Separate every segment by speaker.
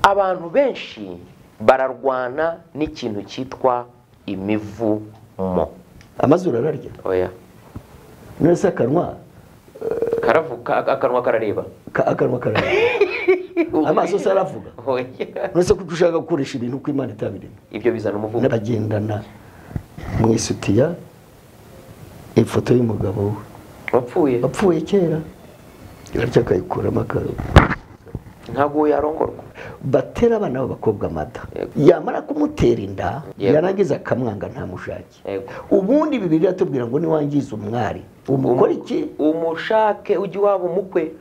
Speaker 1: abantu benshi bararwana n'ikintu cyitwa imivumo.
Speaker 2: Amazuru ararya.
Speaker 1: Oya.
Speaker 2: Nese akanwa
Speaker 1: karavuga, akanwa karareba.
Speaker 2: Akanwa karareba. Amaso saravuga.
Speaker 1: Oya.
Speaker 2: Nese ko ushaka gukoresha ibintu ko Imana itabirimo.
Speaker 1: Ibyo bizana umuvumo.
Speaker 2: Nabagendana mu isutiya ifoto y'umugabo wapfuye kera. Yaracyo akayikuramo akaro.
Speaker 1: Ntabwo yarongorwa.
Speaker 2: Batera abana b'abakobwa amata. Yamara kumutera inda yarangiza akamwanga ntamushake. Ubundi Bibiliya tubwira ngo niwangiza umwari umukora iki?
Speaker 1: Umushake ujye wabo umukwe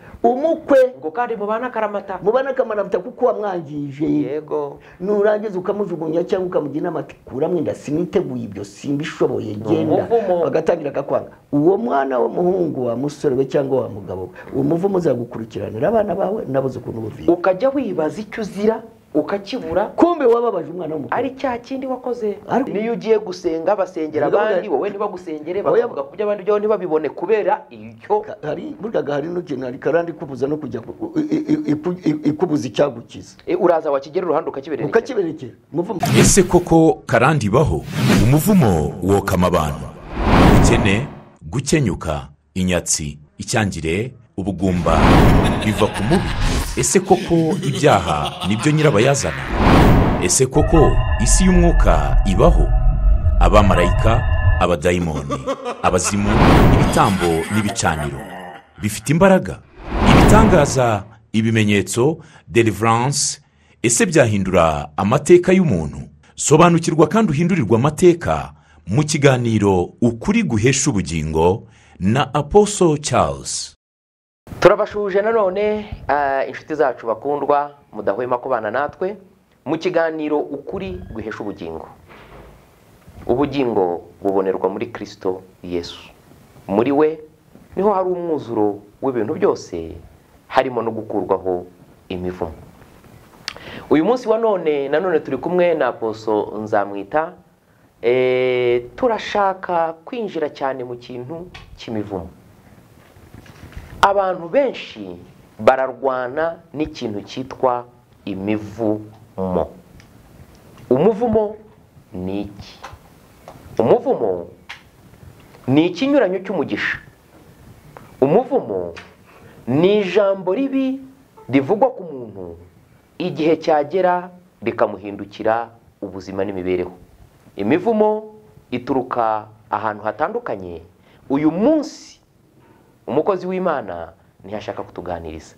Speaker 1: ngo kandi mubana karamata
Speaker 2: kuko wamwangije.
Speaker 1: Yego.
Speaker 2: Nurangiza ukamujugunya cyangwa ukamugina amata kuramwe inda siniteguye ibyo simbishoboye genda bagatangira akakwanga. Uwo mwana w'umuhungu wa musore we cyangwa wa mugabo umuvumo uzagukurikiranira abana bawe nabuze ukuntu buviye.
Speaker 1: Ukajya wibaza icyo uzira ukakibura,
Speaker 2: kumbe wababaje umwana w'umukobwa
Speaker 1: ari cya kindi wakoze. Niyo ugiye gusenga basengera abandi, wowe ntibagusengere, bavuga kubyo abandi byo ntibabibone kubera icyo.
Speaker 2: Hari burgaga hari n'ukintu hari karandi kubuza no kujya ikubuza icyagukiza.
Speaker 1: Uraza wakigera uruhande
Speaker 2: ukakiberekera umuvumo.
Speaker 3: Ese koko karandi baho umuvumo wokama abantu? Ukene, gukenyuka, inyatsi, icyangire, ubugumba biva ku mubi. Ese koko ibyaha nibyo nyirabayazana? Ese koko isi y'umwuka ibaho? Abamarayika, abadayimoni, abazimu, ibitambo n'ibicaniro bifite imbaraga, ibitangaza, ibimenyetso, deliverance. Ese byahindura amateka y'umuntu? Sobanukirwa kandi uhindurirwa amateka mu kiganiro Ukuri guhesha ubugingo na Apostle Charles.
Speaker 1: Turabashuje nanone inshuti zacu bakundwa mudahwema kubana natwe mu kiganiro Ukuri guhesha ubugingo. Ubugingo bubonerwa muri Kristo Yesu. Muri we niho hari umwuzuro w'ibintu byose, harimo no gukurwaho imivumo. Uyu munsi wa nanone turi kumwe na Apostle Nzamwita. Turashaka kwinjira cyane mu kintu cy'imivumo. Abantu benshi bararwana n'ikintu cyitwa imivumo. Umuvumo ni iki? Umuvumo ni ikinyuranyo cy'umugisha. Umuvumo ni ijambo ribi rivugwa ku muntu igihe cyagera rikamuhindukira ubuzima n'imibereho. Imivumo ituruka ahantu hatandukanye. Uyu munsi umukozi w'Imana ntiyashaka kutuganiriza.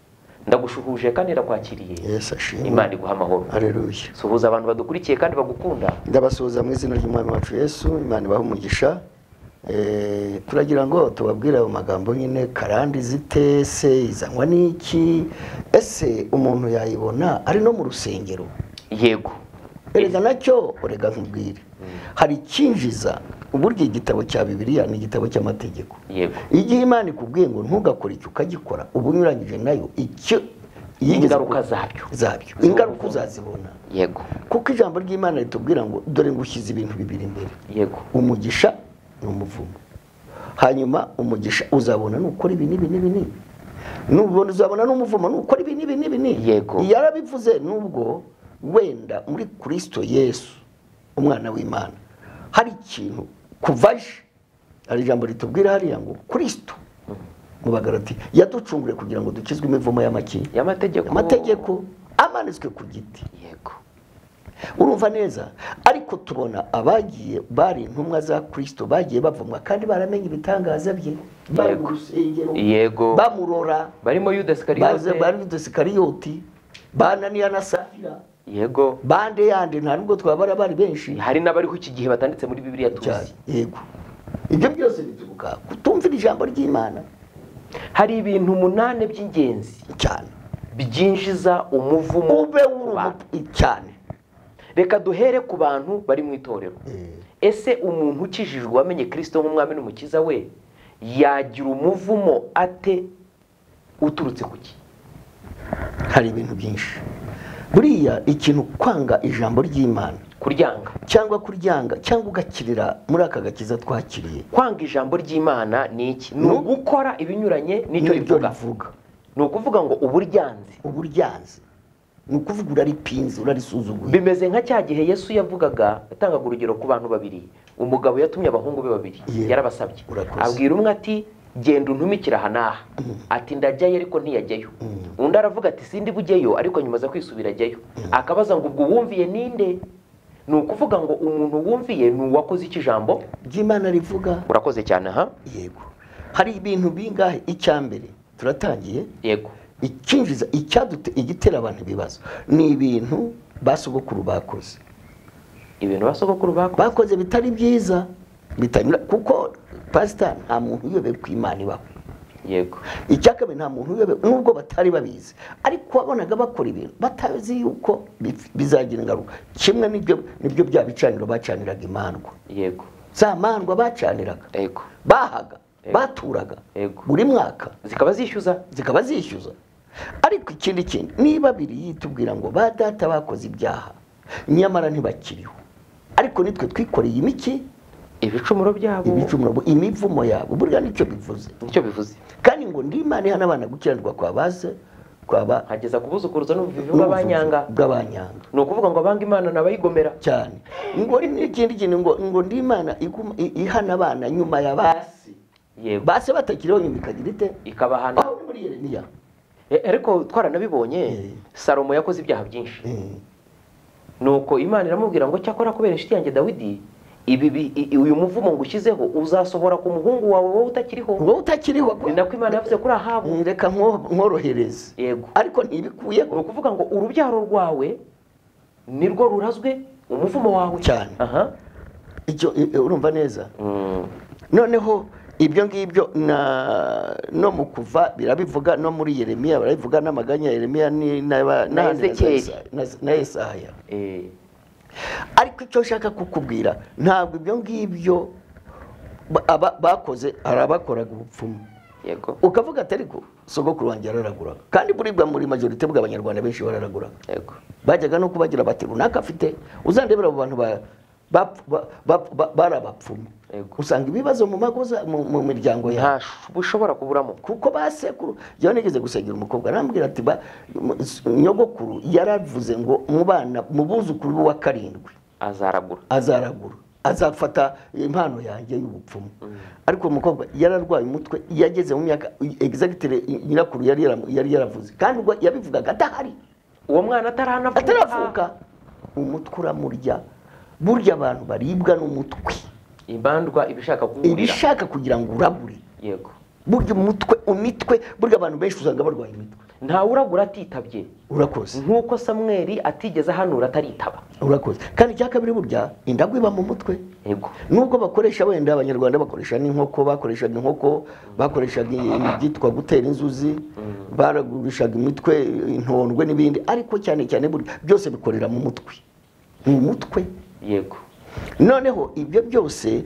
Speaker 1: Ndagushuhuje kandi ndakwakiriye.
Speaker 2: Yesu ashimwe.
Speaker 1: Imana iguha amahoro.
Speaker 2: Haleluya.
Speaker 1: Suhuza abantu badukurikiye kandi bagukunda.
Speaker 2: Ndabasuhuza mu izina ry'Umwami wacu Yesu. Imana ibahe umugisha. Turagira ngo tubabwire ayo magambo nyine karandi zite se izanwa n'iki? Ese umuntu yayibona ari no mu rusengero?
Speaker 1: Yego.
Speaker 2: Erega nacyo urega nkubwire. Hari kinjiza uburyo igitabo cya Bibiliya ni igitabo cy'amategeko.
Speaker 1: Yego.
Speaker 2: Igihe Imana ikubwiye ngo ntugakore icyo ukagikora ubunyuranyije nayo icyo
Speaker 1: ingaruka zabyo
Speaker 2: ingaruka uzazibona.
Speaker 1: Yego.
Speaker 2: Kuko ijambo ry'Imana ritubwira ngo dore ngushyize ibintu bibiri imbere.
Speaker 1: Yego.
Speaker 2: Umugisha n'umuvumo. Hanyuma umugisha uzabona nukora ibi n'ibi. Nubona uzabona n'umuvumo nukora ibi n'ibi.
Speaker 1: Yego.
Speaker 2: Yarabivuze nubwo wenda muri Kristo Yesu umwana w'Imana hari ikintu kuvaje. Ari ijambo ritubwira hariya ngo Kristo mu Bagalati yaducungure kugira ngo dukizwe imivumo y'amategeko amanitswe ku giti.
Speaker 1: Yego.
Speaker 2: Urumva neza, ariko tubona abagiye bari intumwa za Kristo bagiye bavumwa kandi baramenye ibitangaza bye. Bari mu rusengero.
Speaker 1: Yego.
Speaker 2: Bamurora.
Speaker 1: Barimo Yuda
Speaker 2: Iskariyoti. Bananiya na Safira.
Speaker 1: Yego.
Speaker 2: Bande yande nta nubwo twabara bari benshi.
Speaker 1: Hari n'abariho iki gihe batanditse muri Bibiliya tuzi.
Speaker 2: Yego. Ibyo byose bituruka kutumvira ijambo ry'Imana.
Speaker 1: Hari ibintu 8 by'ingenzi
Speaker 2: cyane
Speaker 1: byinjiza umuvumo
Speaker 2: ube cyane.
Speaker 1: Reka duhere ku bantu bari mu itorero. Ese umuntu ukijijwe wamenye Kristo nk'umwami n'umukiza we yagira umuvumo ate uturutse kuki?
Speaker 2: Hari ibintu byinshi. Buriya ikintu kwanga ijambo ry'Imana,
Speaker 1: kuryanga
Speaker 2: cyangwa ugakirira muri aka gakiza twakiriye.
Speaker 1: Kwanga ijambo ry'Imana ni iki? Ni ugukora ibinyuranye n'icyo rivuga. Ni ukuvuga ngo uburyanzi
Speaker 2: ni ukuvuga uraripinze urarisuzuguye.
Speaker 1: bimeze nka cya gihe Yesu yatangaga urugero ku bantu babiri. Umugabo yatumye abahungu be babiri, yarabasabye, abwira umwe ati genda untumikira aha n'aha, ati ndajyayo ariko ntiyajyayo. Undi aravuga ati sindi bujyeyo ariko nyuma aza kwisubira ajyayo. Akabaza ngo ubwo wumviye ninde? Ni ukuvuga ngo umuntu wumviye ni uwakoze iki jambo
Speaker 2: ry'Imana rivuga.
Speaker 1: Urakoze cyane.
Speaker 2: Yego, hari ibintu bingahe? Icyambere turatangiye.
Speaker 1: Yego.
Speaker 2: Ikinjiza igitera abantu ibibazo ni ibintu basogokuru bakoze.
Speaker 1: Ibintu basogokuru
Speaker 2: bakoze bitari byiza, bitanyura, kuko pastor nta muntu uyobewe ku Imana ibaho.
Speaker 1: Yego.
Speaker 2: Icyakabiri nta muntu uyobewe nubwo batari babizi, ariko wabonaga bakora ibintu batazi yuko bizagira ingaruka. Kimwe nibyo bya bicaniro bacaniraga imandwa.
Speaker 1: Yego.
Speaker 2: Za mandwa bacaniraga.
Speaker 1: Yego.
Speaker 2: Bahaga, baturaga.
Speaker 1: Yego.
Speaker 2: Buri mwaka
Speaker 1: zikaba zishyuza. Ariko ikindi niba biri yitubwira ngo ba data bakoze ibyaha nyamara ntibakiriho, ariko nitwe twikoreye imiki ibicumuro byabo,
Speaker 2: imivumo yabo. Burya nicyo bivuze. Kandi ngo ndi Imana ihana abana gukiranirwa kwaba
Speaker 1: hageza kubuzukuruza n'ubuvivi bw'abanyanga. Ni ukuvuga ngo abanga Imana nabayigomera
Speaker 2: cyane. Ngo n'ikindi kintu ngo ndi Imana ihana abana nyuma ya basi.
Speaker 1: Yego.
Speaker 2: Basi batakiriho nyuma ikagira ite?
Speaker 1: Ikabahana.
Speaker 2: Muri Yeremiya.
Speaker 1: Ariko twaranabibonye Salomo yakoze ibyaha byinshi. Nuko Imana iramubwira ngo cyakora kubera inshuti yanjye Dawidi uyu muvumo ngushyizeho uzasohora ku muhungu wawe wowe utakiriho. Ni nako Imana yavuze kuri Ahabu.
Speaker 2: Reka nkorohereze.
Speaker 1: Yego.
Speaker 2: Ariko ntibikuyeho.
Speaker 1: Ni ukuvuga ngo urubyaro rwawe nirwo rurazwe umuvumo wawe
Speaker 2: cyane. Icyo urumva neza. Noneho ibyo ngibyo no mu Kuva birabivuga, no muri Yeremiya barabivuga, n'amaganya ya Yeremiya
Speaker 1: na Ezekiyeli
Speaker 2: na Yesaya. Ariko icyo nshaka kukubwira, ntabwo ibyo ngibyo bakoze, arabakoraga ubupfumu.
Speaker 1: Yego.
Speaker 2: Ukavuga ati ariko sogokuru wanjye yararaguraga, kandi buribwa muri majorite bw'abanyarwanda benshi bararaguraga.
Speaker 1: Yego.
Speaker 2: Bajyaga no kubagira bati runaka afite, uzandebera abo bantu barabapfumu. Usanga ibibazo mu magoza mu miryango
Speaker 1: ya bushobora kuburamo,
Speaker 2: kuko basekuru. Jya nigeze gusengera umukobwa arambwira ati nyogokuru yaravuze ngo mu bana mu buzukuru wa 7 azaragura, azafata impano yanjye y'ubupfumu. Ariko umukobwa yararwaye umutwe, yageze mu myaka exactly nyirakuru yari yaravuze, kandi ubwo yabivugaga atahari,
Speaker 1: uwo mwana
Speaker 2: ataravuka. Umutwe uramurya. Burya abantu baribwa n'umutwe.
Speaker 1: Ibandwa ibishaka
Speaker 2: kugira ngo uragure.
Speaker 1: Yego.
Speaker 2: Burya imitwe burya abantu benshi usanga barwaye imitwe.
Speaker 1: Nta uragura atitabye.
Speaker 2: Urakoze.
Speaker 1: Nkuko Samweli atigeze ahanura ataritaba.
Speaker 2: Urakoze. Kandi cyakabiri burya indagwe iba mu mutwe.
Speaker 1: Yego.
Speaker 2: Nubwo bakoresha wenda abanyarwanda bakoresha n'inkoko, bakoreshaga ibyitwa gutera inzuzi, baragurishaga imitwe, intondwe n'ibindi, ariko cyane burya byose bikorera mu mutwe. Mu mutwe.
Speaker 1: Yego.
Speaker 2: Noneho ibyo byose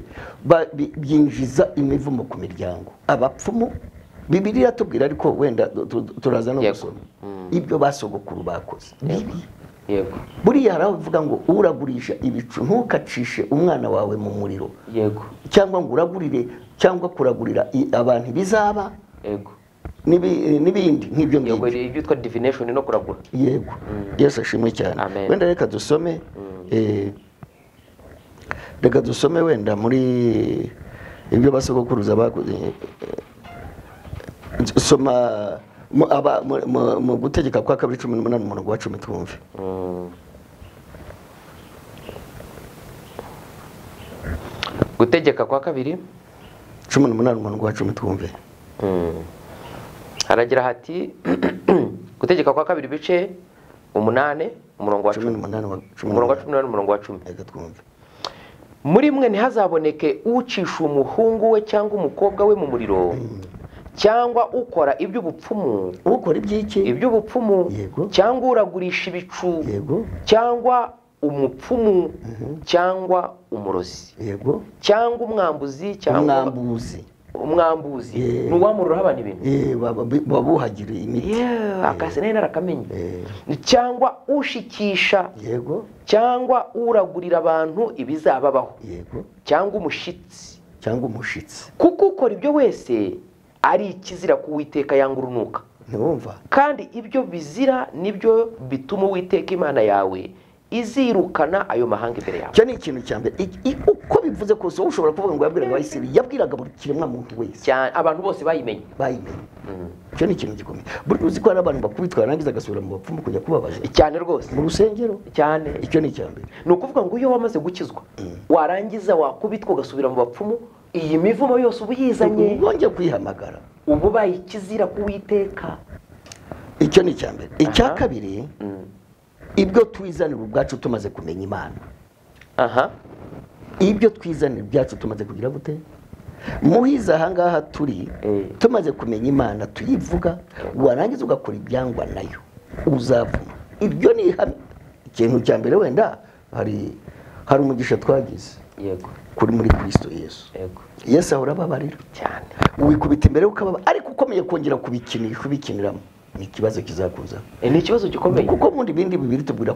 Speaker 2: byinjiza imivumo ku miryango. Abapfumu Bibiliya tubwira, ariko wenda turaza no gusoma ibyo basogokuru bakoze.
Speaker 1: Yego.
Speaker 2: Buriya haravuga ngo uragurisha ibicu ntukacishe umwana wawe mu muriro.
Speaker 1: Yego.
Speaker 2: Cyangwa ngo uragurire cyangwa kuragurira abantu bizaba.
Speaker 1: Yego.
Speaker 2: N'ibindi nk'ibyo
Speaker 1: ngibyo. Yego, byitwa divination no kuragura.
Speaker 2: Yego. Yesu ashimwe cyane. Wenda reka dusome wenda muri ibyo basogokuruza bakoze. Soma mu gutegeka kwa 2:18 umurongo wa 10 twumve.
Speaker 1: Gutegeka kwa 2:18
Speaker 2: umurongo wa 10 twumve.
Speaker 1: Haragira hati gutegeka kwa 2 bice 8 umurongo wa 10. Umurongo wa 18 umurongo wa 10.
Speaker 2: Reka twumve.
Speaker 1: Muri mwe ntihazaboneke ucisha umuhungu we cyangwa umukobwa we mu muriro, cyangwa ukora iby'ubupfumu.
Speaker 2: Ukora iby'iki?
Speaker 1: Iby'ubupfumu. Cyangwa uragurisha ibicu. Cyangwa umupfumu. Cyangwa umurozi. Cyangwa umwambuzi. Cyangwa umwambuzi. Nuwamurura abantu ibintu.
Speaker 2: Babuhagira imiti.
Speaker 1: Akase nene narakamenye. Cyangwa ushikisha. Cyangwa uragurira abantu ibizababaho. Cyangwa umushitsi.
Speaker 2: Cyangwa umushitsi.
Speaker 1: Kuko ukora ibyo wese ari ikizira ku Uwiteka yanga urunuka.
Speaker 2: ntiwumva
Speaker 1: kandi ibyo bizira nibyo bituma uwiteka imana yawe izirukana ayo mahanga imbere yawe.
Speaker 2: icyo ni ikintu cya mbere. Uko bivuze kose wowe ushobora kuvuga ngo yabwiraga Abisirayeli, yabwiraga buri kiremwa muntu wese
Speaker 1: cyane, abantu bose bayimenye.
Speaker 2: icyo ni ikintu gikomeye. Buri uzi ko hari abantu bakubitwa yarangiza agasubira mu bapfumu kujya kubabaza
Speaker 1: cyane rwose
Speaker 2: mu rusengero
Speaker 1: cyane.
Speaker 2: icyo ni icya mbere.
Speaker 1: Ni ukuvuga ngo iyo wamaze gukizwa warangiza wakubitwa ugasubira mu bapfumu, iyi mivumo yose uba uyizanye,
Speaker 2: wongeye kwihamagara,
Speaker 1: ubu bayikizira k'uwiteka.
Speaker 2: icyo ni icya mbere. icya kabiri, ibyo twizanira ubwacu tumaze kumenya Imana, ibyo twizanira ibyacu tumaze kugira gute, muhiza ahangaha turi tumaze kumenya Imana tuyivuga, warangiza ugakora ibyangwa nayo uzavuma. Ibyo ni ikintu cya mbere. Wenda hari umugisha twagize kuri muri Kristo Yesu. Yesu ahora ababarira
Speaker 1: cyane,
Speaker 2: wikubita imbere ukababa, ariko ukomeye kongera kubikiniramo ni ikibazo kizakuza.
Speaker 1: Ni ikibazo gikomeye,
Speaker 2: kuko ubundi bindi bibiri tubwira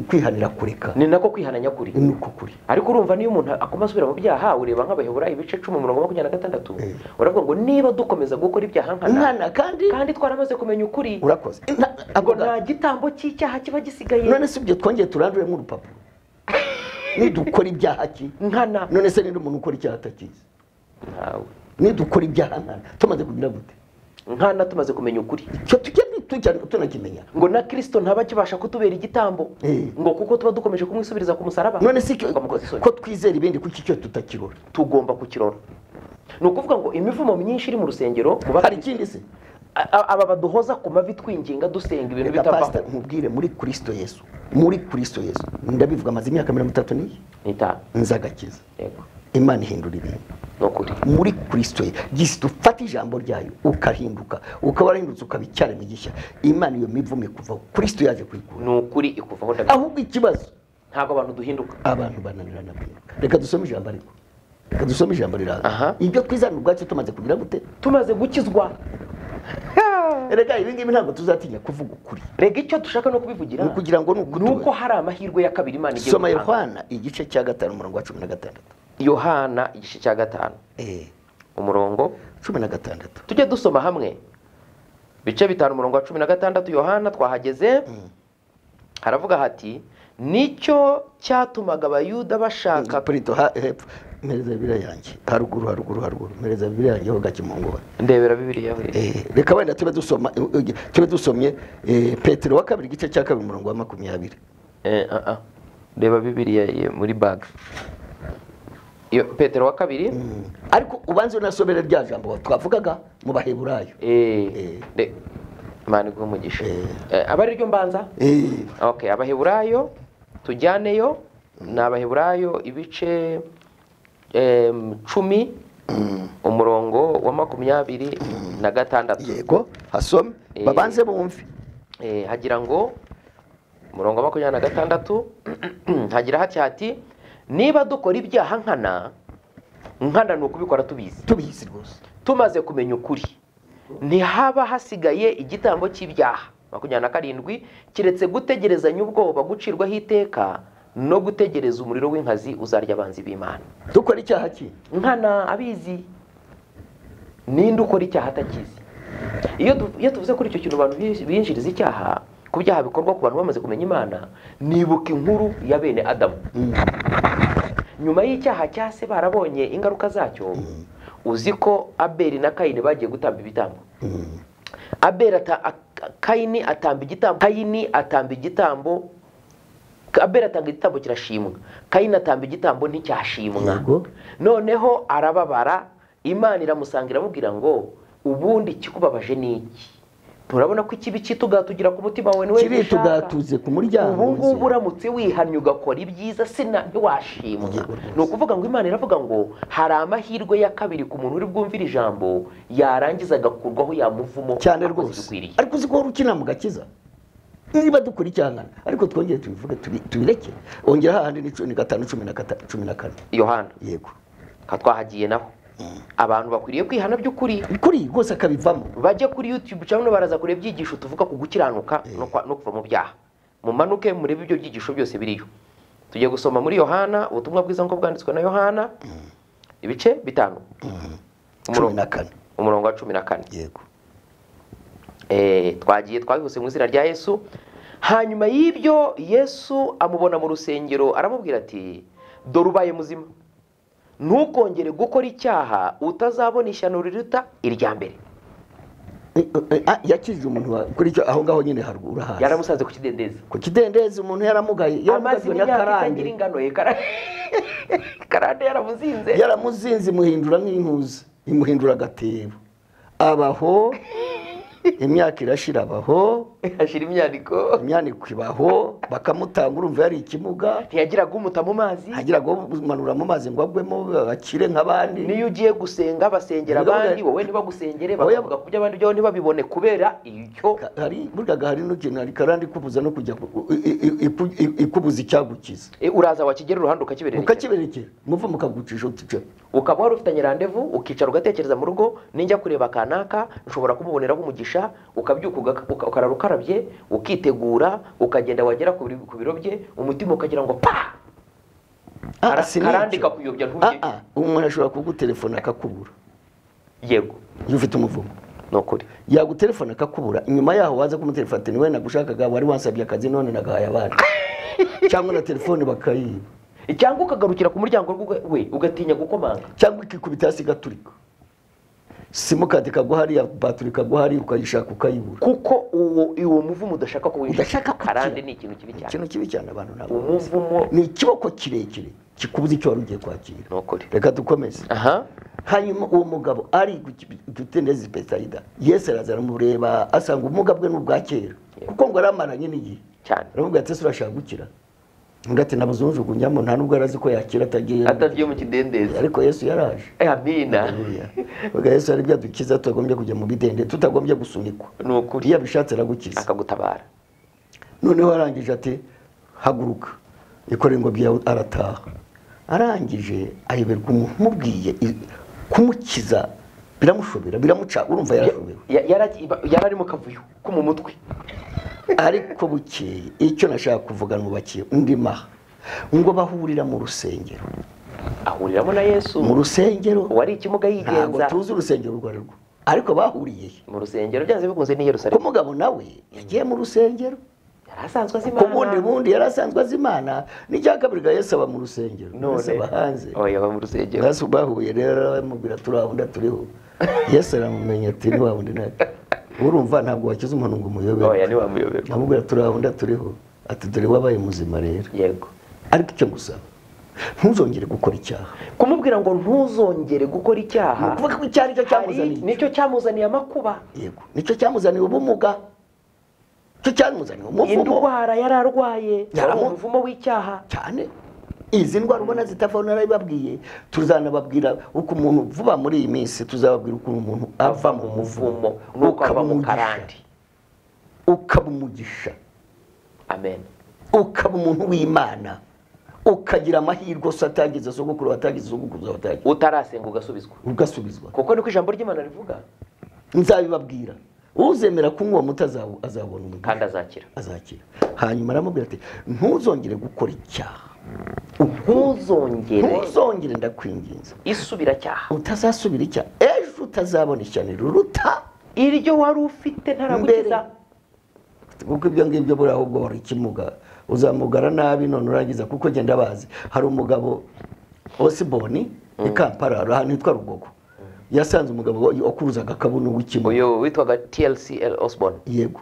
Speaker 2: kwihanira kureka,
Speaker 1: ni nako kwihana nyakuri.
Speaker 2: ni uko kuri.
Speaker 1: Ariko urumva niyo umuntu akoma asubira mu byaha, ureba nk'Abaheburayo ibice 10:26, uravuga ngo niba dukomeza gukora ibyaha nkana kandi twaramaze kumenya ukuri,
Speaker 2: urakoze
Speaker 1: ngo nta gitambo cy'icyaha kiba gisigaye.
Speaker 2: None se ibyo twongeye turandure mu rupapuro nidukora ibyaha nkana, none se ninde umuntu ukora icyaha atakizi?
Speaker 1: Ntawe.
Speaker 2: Nidukora ibyaha nkana tumaze kugira gute?
Speaker 1: Nkana tumaze kumenya ukuri,
Speaker 2: cyo tujya tunakimenya
Speaker 1: ngo na Kristo ntaba kibasha kutubera igitambo, ngo kuko tuba dukomeje kumwisubiriza ku musaraba.
Speaker 2: None se ko twizera ibindi kuki cyo tutakirora?
Speaker 1: Tugomba kukirora. Ni ukuvuga ngo imivumo myinshi iri mu rusengero,
Speaker 2: hari ikindi se
Speaker 1: aba baduhoza ku mavi twinginga dusenga ibintu bitavaho.
Speaker 2: Nkubwire, muri Kristo Yesu, ndabivuga amaze imyaka 33 nzagakiza. Imana ihindura ibintu muri Kristo Yesu. Dufata ijambo ryayo ukahinduka, ukaba warahindutse ukaba icyaremwe gishya. Imana iyo mivumo ikuvaho, Kristo yaje kuyikura.
Speaker 1: Ni ukuri ikuvaho.
Speaker 2: Ahubwo ikibazo
Speaker 1: ntabwo abantu duhinduka,
Speaker 2: abantu bananirana guhinduka. Reka dusome ijambo, ariko reka dusome ijambo riraza. Ibyo twizana ubwacu tumaze kugira gute, tumaze gukizwa. Erega ibi ngibi ntabwo tuzatinya kuvuga ukuri.
Speaker 1: Rega icyo dushaka no kubivugira
Speaker 2: kugira ngo
Speaker 1: nuko hari amahirwe ya kabiri Imana igiye.
Speaker 2: Soma Yohana igice cya 5:16.
Speaker 1: Yohana igice cya 5 umurongo
Speaker 2: 16.
Speaker 1: Tujye dusoma hamwe bice 5:16. Yohana twahageze. Haravuga hati, nicyo cyatumaga Abayuda bashaka
Speaker 2: hepfo. Mereza Bibiliya yanjye haruguru. Mereza Bibiliya yanjye ho gake mu ngoro.
Speaker 1: Ndebera Bibiliya.
Speaker 2: Reka wenda tube dusomye Petero wa 2 igice cya 2 umurongo wa 20.
Speaker 1: Reba Bibiliya muri bag. Petero wa 2.
Speaker 2: Ariko ubanze unasomere rya jambo twavugaga mu Baheburayo.
Speaker 1: Imana iguhe umugisha. Abari ryo mbanza. Okay, Abaheburayo tujyaneyo. Ni Abaheburayo ibice 10 umurongo wa 26.
Speaker 2: Yego, hasome babanze bumve.
Speaker 1: Hagira ngo umurongo wa 26 hagira hati niba dukora ibyaha nkana ni ukubikora tubizi
Speaker 2: rwose,
Speaker 1: tumaze kumenya ukuri, ntihaba hasigaye igitambo cy'ibyaha. 27 kiretse gutegerezanya ubwoba gucirwaho iteka no gutegereza umuriro w'inkazi uzarya abanzi b'Imana.
Speaker 2: Dukora icyaha
Speaker 1: nkana abizi, ninde ukora icyaha atakizi? Iyo tuvuze kuri icyo kintu abantu binjiriza icyaha, ku byaha bikorwa ku bantu bamaze kumenya Imana, nibuka inkuru ya bene Adamu. Nyuma y'icyaha cyase barabonye ingaruka zacyo. Uzi ko Abeli na Kayini bagiye gutamba ibitambo. Kayini atamba igitambo. Abeli atanga igitambo kirashimwa, Kayini atamba igitambo nticyashimwa. Noneho arababara, Imana iramusanga iramubwira ngo ubundi kikubabaje niki? Turabona ko ikibi kitugatugira ku mutima wawe niwe
Speaker 2: kiri tugatuze ku muryango.
Speaker 1: Ubu ngubu uramutse wihannye ugakora ibyiza ntiwashimwa. Ni ukuvuga ngo Imana iravuga ngo hari amahirwe ya kabiri ku muntu uri bwumvira ijambo, yarangiza agakurwaho yamuvumo
Speaker 2: cyane rwose. Ariko uzi ko ukina mu gakiza niba dukora icyaha, ariko twongeye tubivuge tubireke. Ongera hahandi ni 5:14.
Speaker 1: Yohana.
Speaker 2: Yego,
Speaker 1: twahagiye naho. Abantu bakwiriye kwihana by'ukuri
Speaker 2: rwose akabivamo.
Speaker 1: Bajye kuri YouTube cyangwa baraza kureba ibyigisho tuvuga ku gukiranuka no kuva mu byaha. Mumanuke murebe ibyo byigisho byose biriyo. Tugiye gusoma muri Yohana, ubutumwa bwiza nk'uko bwanditswe na Yohana ibice 5 umurongo wa 14.
Speaker 2: Yego.
Speaker 1: twagiye twabihuse mu izina rya Yesu. Hanyuma y'ibyo Yesu amubona mu rusengero aramubwira ati dore ubaye muzima, ntukongere gukora icyaha utazabona ishyano riruta irya mbere.
Speaker 2: yakijije umuntu kuri icyo aho ngaho nyine haruguru hasi
Speaker 1: Yaramusanze ku kidendezi,
Speaker 2: ku kidendezi umuntu yaramugaye
Speaker 1: amazi y'imyaka itagira ingano ye karande yaramuzinze
Speaker 2: imuhindura nk'intuzi, imuhindura agatebo, abaho imyaka irashira, abaho
Speaker 1: hashira imyaniko
Speaker 2: ibaho, bakamutanga urumva yari ikimuga,
Speaker 1: ntiyagiraga umuta mu mazi,
Speaker 2: hagiraga umanura mu mazi ngo agwemo bakire nk'abandi.
Speaker 1: niyo ugiye gusenga basengera abandi, wowe ntibagusengere, bavuga ku by'abandi byo ntibabibone kubera icyo.
Speaker 2: Buryaga hari n'ukintu hari karandi kubuza no kujya ikubuza icyagukiza,
Speaker 1: uraza wakigera uruhande
Speaker 2: ukakiberekera muva mukagucisha uticara,
Speaker 1: ukaba wari ufitanye randevu, ukicara ugatekereza mu rugo, ninjya kureba kanaka nshobora kumuboneraho umugisha, ukabyuka ukarara ukarabye, ukitegura, ukagenda wagera ku biro bye, umutima ukagira ngo pa karandika kuyobya ntujye.
Speaker 2: Umuntu ashobora kugutelefona akakubura,
Speaker 1: yego
Speaker 2: iyo ufite umuvumo
Speaker 1: nokuri
Speaker 2: yagutelefona akakubura, inyuma yaho waza kumutelefona ati niwe nagushakaga, wari wansabye akazi none nagahaye abandi cyangwa na telefone bakayiba,
Speaker 1: cyangwa ukagarukira ku muryango we ugatinya gukomanga,
Speaker 2: cyangwa ikikubita hasi gaturika, simukadi kaguhari, baturi kaguhari, ukayishaka ukayibura,
Speaker 1: kuko uwo muvumo udashaka ko
Speaker 2: udashaka
Speaker 1: karande ni ikintu kibi cyane,
Speaker 2: ikintu kibi cyane. Abantu nabo
Speaker 1: umuvumo
Speaker 2: ni ikiboko kirekire kikubuza icyo wari ugiye kwakira.
Speaker 1: nokuri
Speaker 2: Reka dukomeze. Hanyuma uwo mugabo ari gutendeza Betsaida, Yesu araza aramureba, asanga ubumuga bwe n'ubwa kera, kuko ngo aramaranye n'igihe
Speaker 1: cyane.
Speaker 2: Aravuga ati ese urashaka gukira? Ngati nabuzunjugunyamo, nta nubwo arazi ko yakira atagiye
Speaker 1: mu kidendezi,
Speaker 2: ariko Yesu yaraje.
Speaker 1: Amina.
Speaker 2: Yesu ari byadukiza, tutagombye kujya mu bidende, tutagombye gusunikwa,
Speaker 1: nokuri
Speaker 2: iyo abishatse aragukiza
Speaker 1: akagutabara.
Speaker 2: Noneho arangije ati haguruka, ikore ngo byawe, arataha. Arangije ayoberwa umuntu umubwiye kumukiza, biramushobera, biramuca, urumva yarashobewe,
Speaker 1: yarari mu kavuyo ko mu mutwe.
Speaker 2: Ariko bukeye icyo nashaka kuvuga nubakiye undi maha ngo bahurira mu rusengero,
Speaker 1: ahuriramo na Yesu
Speaker 2: mu rusengero,
Speaker 1: wari ikimuga yigenza.
Speaker 2: Ntabwo tuzi urusengero urwo arirwo, ariko bahuriye
Speaker 1: mu rusengero, byanze bikunze ni Yerusalemu.
Speaker 2: Ko mugabo nawe yagiye mu rusengero,
Speaker 1: yarasanzwe azimana,
Speaker 2: ko bundi yarasanzwe azimana. N'icya kabiri ga Yesu aba mu rusengero, Yesu aba hanze,
Speaker 1: aba mu rusengero.
Speaker 2: Yesu bahuye rero aramubwira turahunda turiho, Yesu aramumenya ati ni wa wundi nati, urumva ntabwo wakize umuntu ngo umuyobere,
Speaker 1: ni wamuyobera,
Speaker 2: amubwira turahunda turiho, ati dore wabaye muzima rero.
Speaker 1: Yego,
Speaker 2: ariko icyo gusaba ntuzongere gukora icyaha,
Speaker 1: kumubwira ngo ntuzongere gukora icyaha,
Speaker 2: kuvuga ko icyaha nicyo cyamuzaniye,
Speaker 1: nicyo cyamuzaniye amakuba.
Speaker 2: Yego, nicyo cyamuzaniye ubumuga, cyo cyamuzaniye umuvumo,
Speaker 1: indwara yararwaye, umuvumo w'icyaha
Speaker 2: cyane. Izi ndwara ubona zitavaho, narabibabwiye, tuzanababwira uko umuntu vuba muri iyi minsi, tuzababwira uko umuntu ava mu muvumo
Speaker 1: ukaba mu karande,
Speaker 2: ukaba umugisha.
Speaker 1: Amen.
Speaker 2: Ukaba umuntu w'Imana, ukagira amahirwe atagize sogokuru, atagize sogokuruza, atagize
Speaker 1: utarasenga ugasubizwa, kuko niko ijambo ry'Imana rivuga.
Speaker 2: Nzabibabwira, uzemera kunywa muti azabona umugisha
Speaker 1: kandi azakira.
Speaker 2: Hanyuma aramubwira ati ntuzongere gukora icyaha, ntuzongere ndakwinginze,
Speaker 1: isubira cyaha,
Speaker 2: utazasubira icyaha, ejo utazabona ishyano riruta
Speaker 1: iryo wari ufite ntaragukiza.
Speaker 2: Kuko ibyo ngibyo buri ahubwo wari ikimuga, uzamugara nabi none urangiza. Kuko genda bazi hari umugabo Osiboni i Kampala, ahantu hitwa Rugogo, yasanze umugabo okuruzaga akabuno w'ikimuga,
Speaker 1: uyo witwaga TLCL Osborne.
Speaker 2: Yego,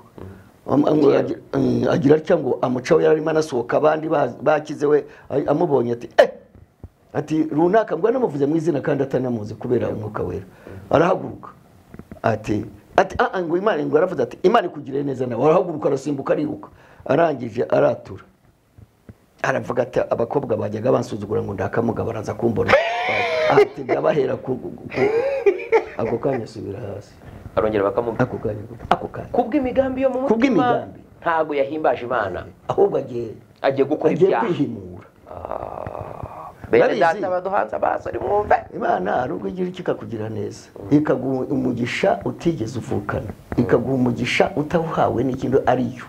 Speaker 2: agira atya ngo amucaho, yararimo anasohoka, abandi bakize, we amubonye ati runaka, ngo anamuvuze mu izina kandi atanamuzi kubera umwuka wera. Arahaguruka ati ngo Imana, ngo aravuze ati Imana ikugirire neza nawe. Arahaguruka, arasimbuka, ariruka, arangije aratura, aravuga ati abakobwa bajyaga bansuzugura ngo ndakamuga, baraza kumbona, ati ndabahera ako kanya asubira hasi,
Speaker 1: arongera bakamuga
Speaker 2: ako kanya
Speaker 1: kubw'imigambi yo mu mutima, ntago yahimbaje Imana,
Speaker 2: ahubwo agiye
Speaker 1: gukora ibyaha,
Speaker 2: kwihimura.
Speaker 1: Bene data baduhanze amaso, ari mwumve,
Speaker 2: Imana hari ubwo igira ikikakugira neza, ikaguha umugisha utigeze uvukana, ikaguha umugisha utawuhawe n'ikintu ariyo.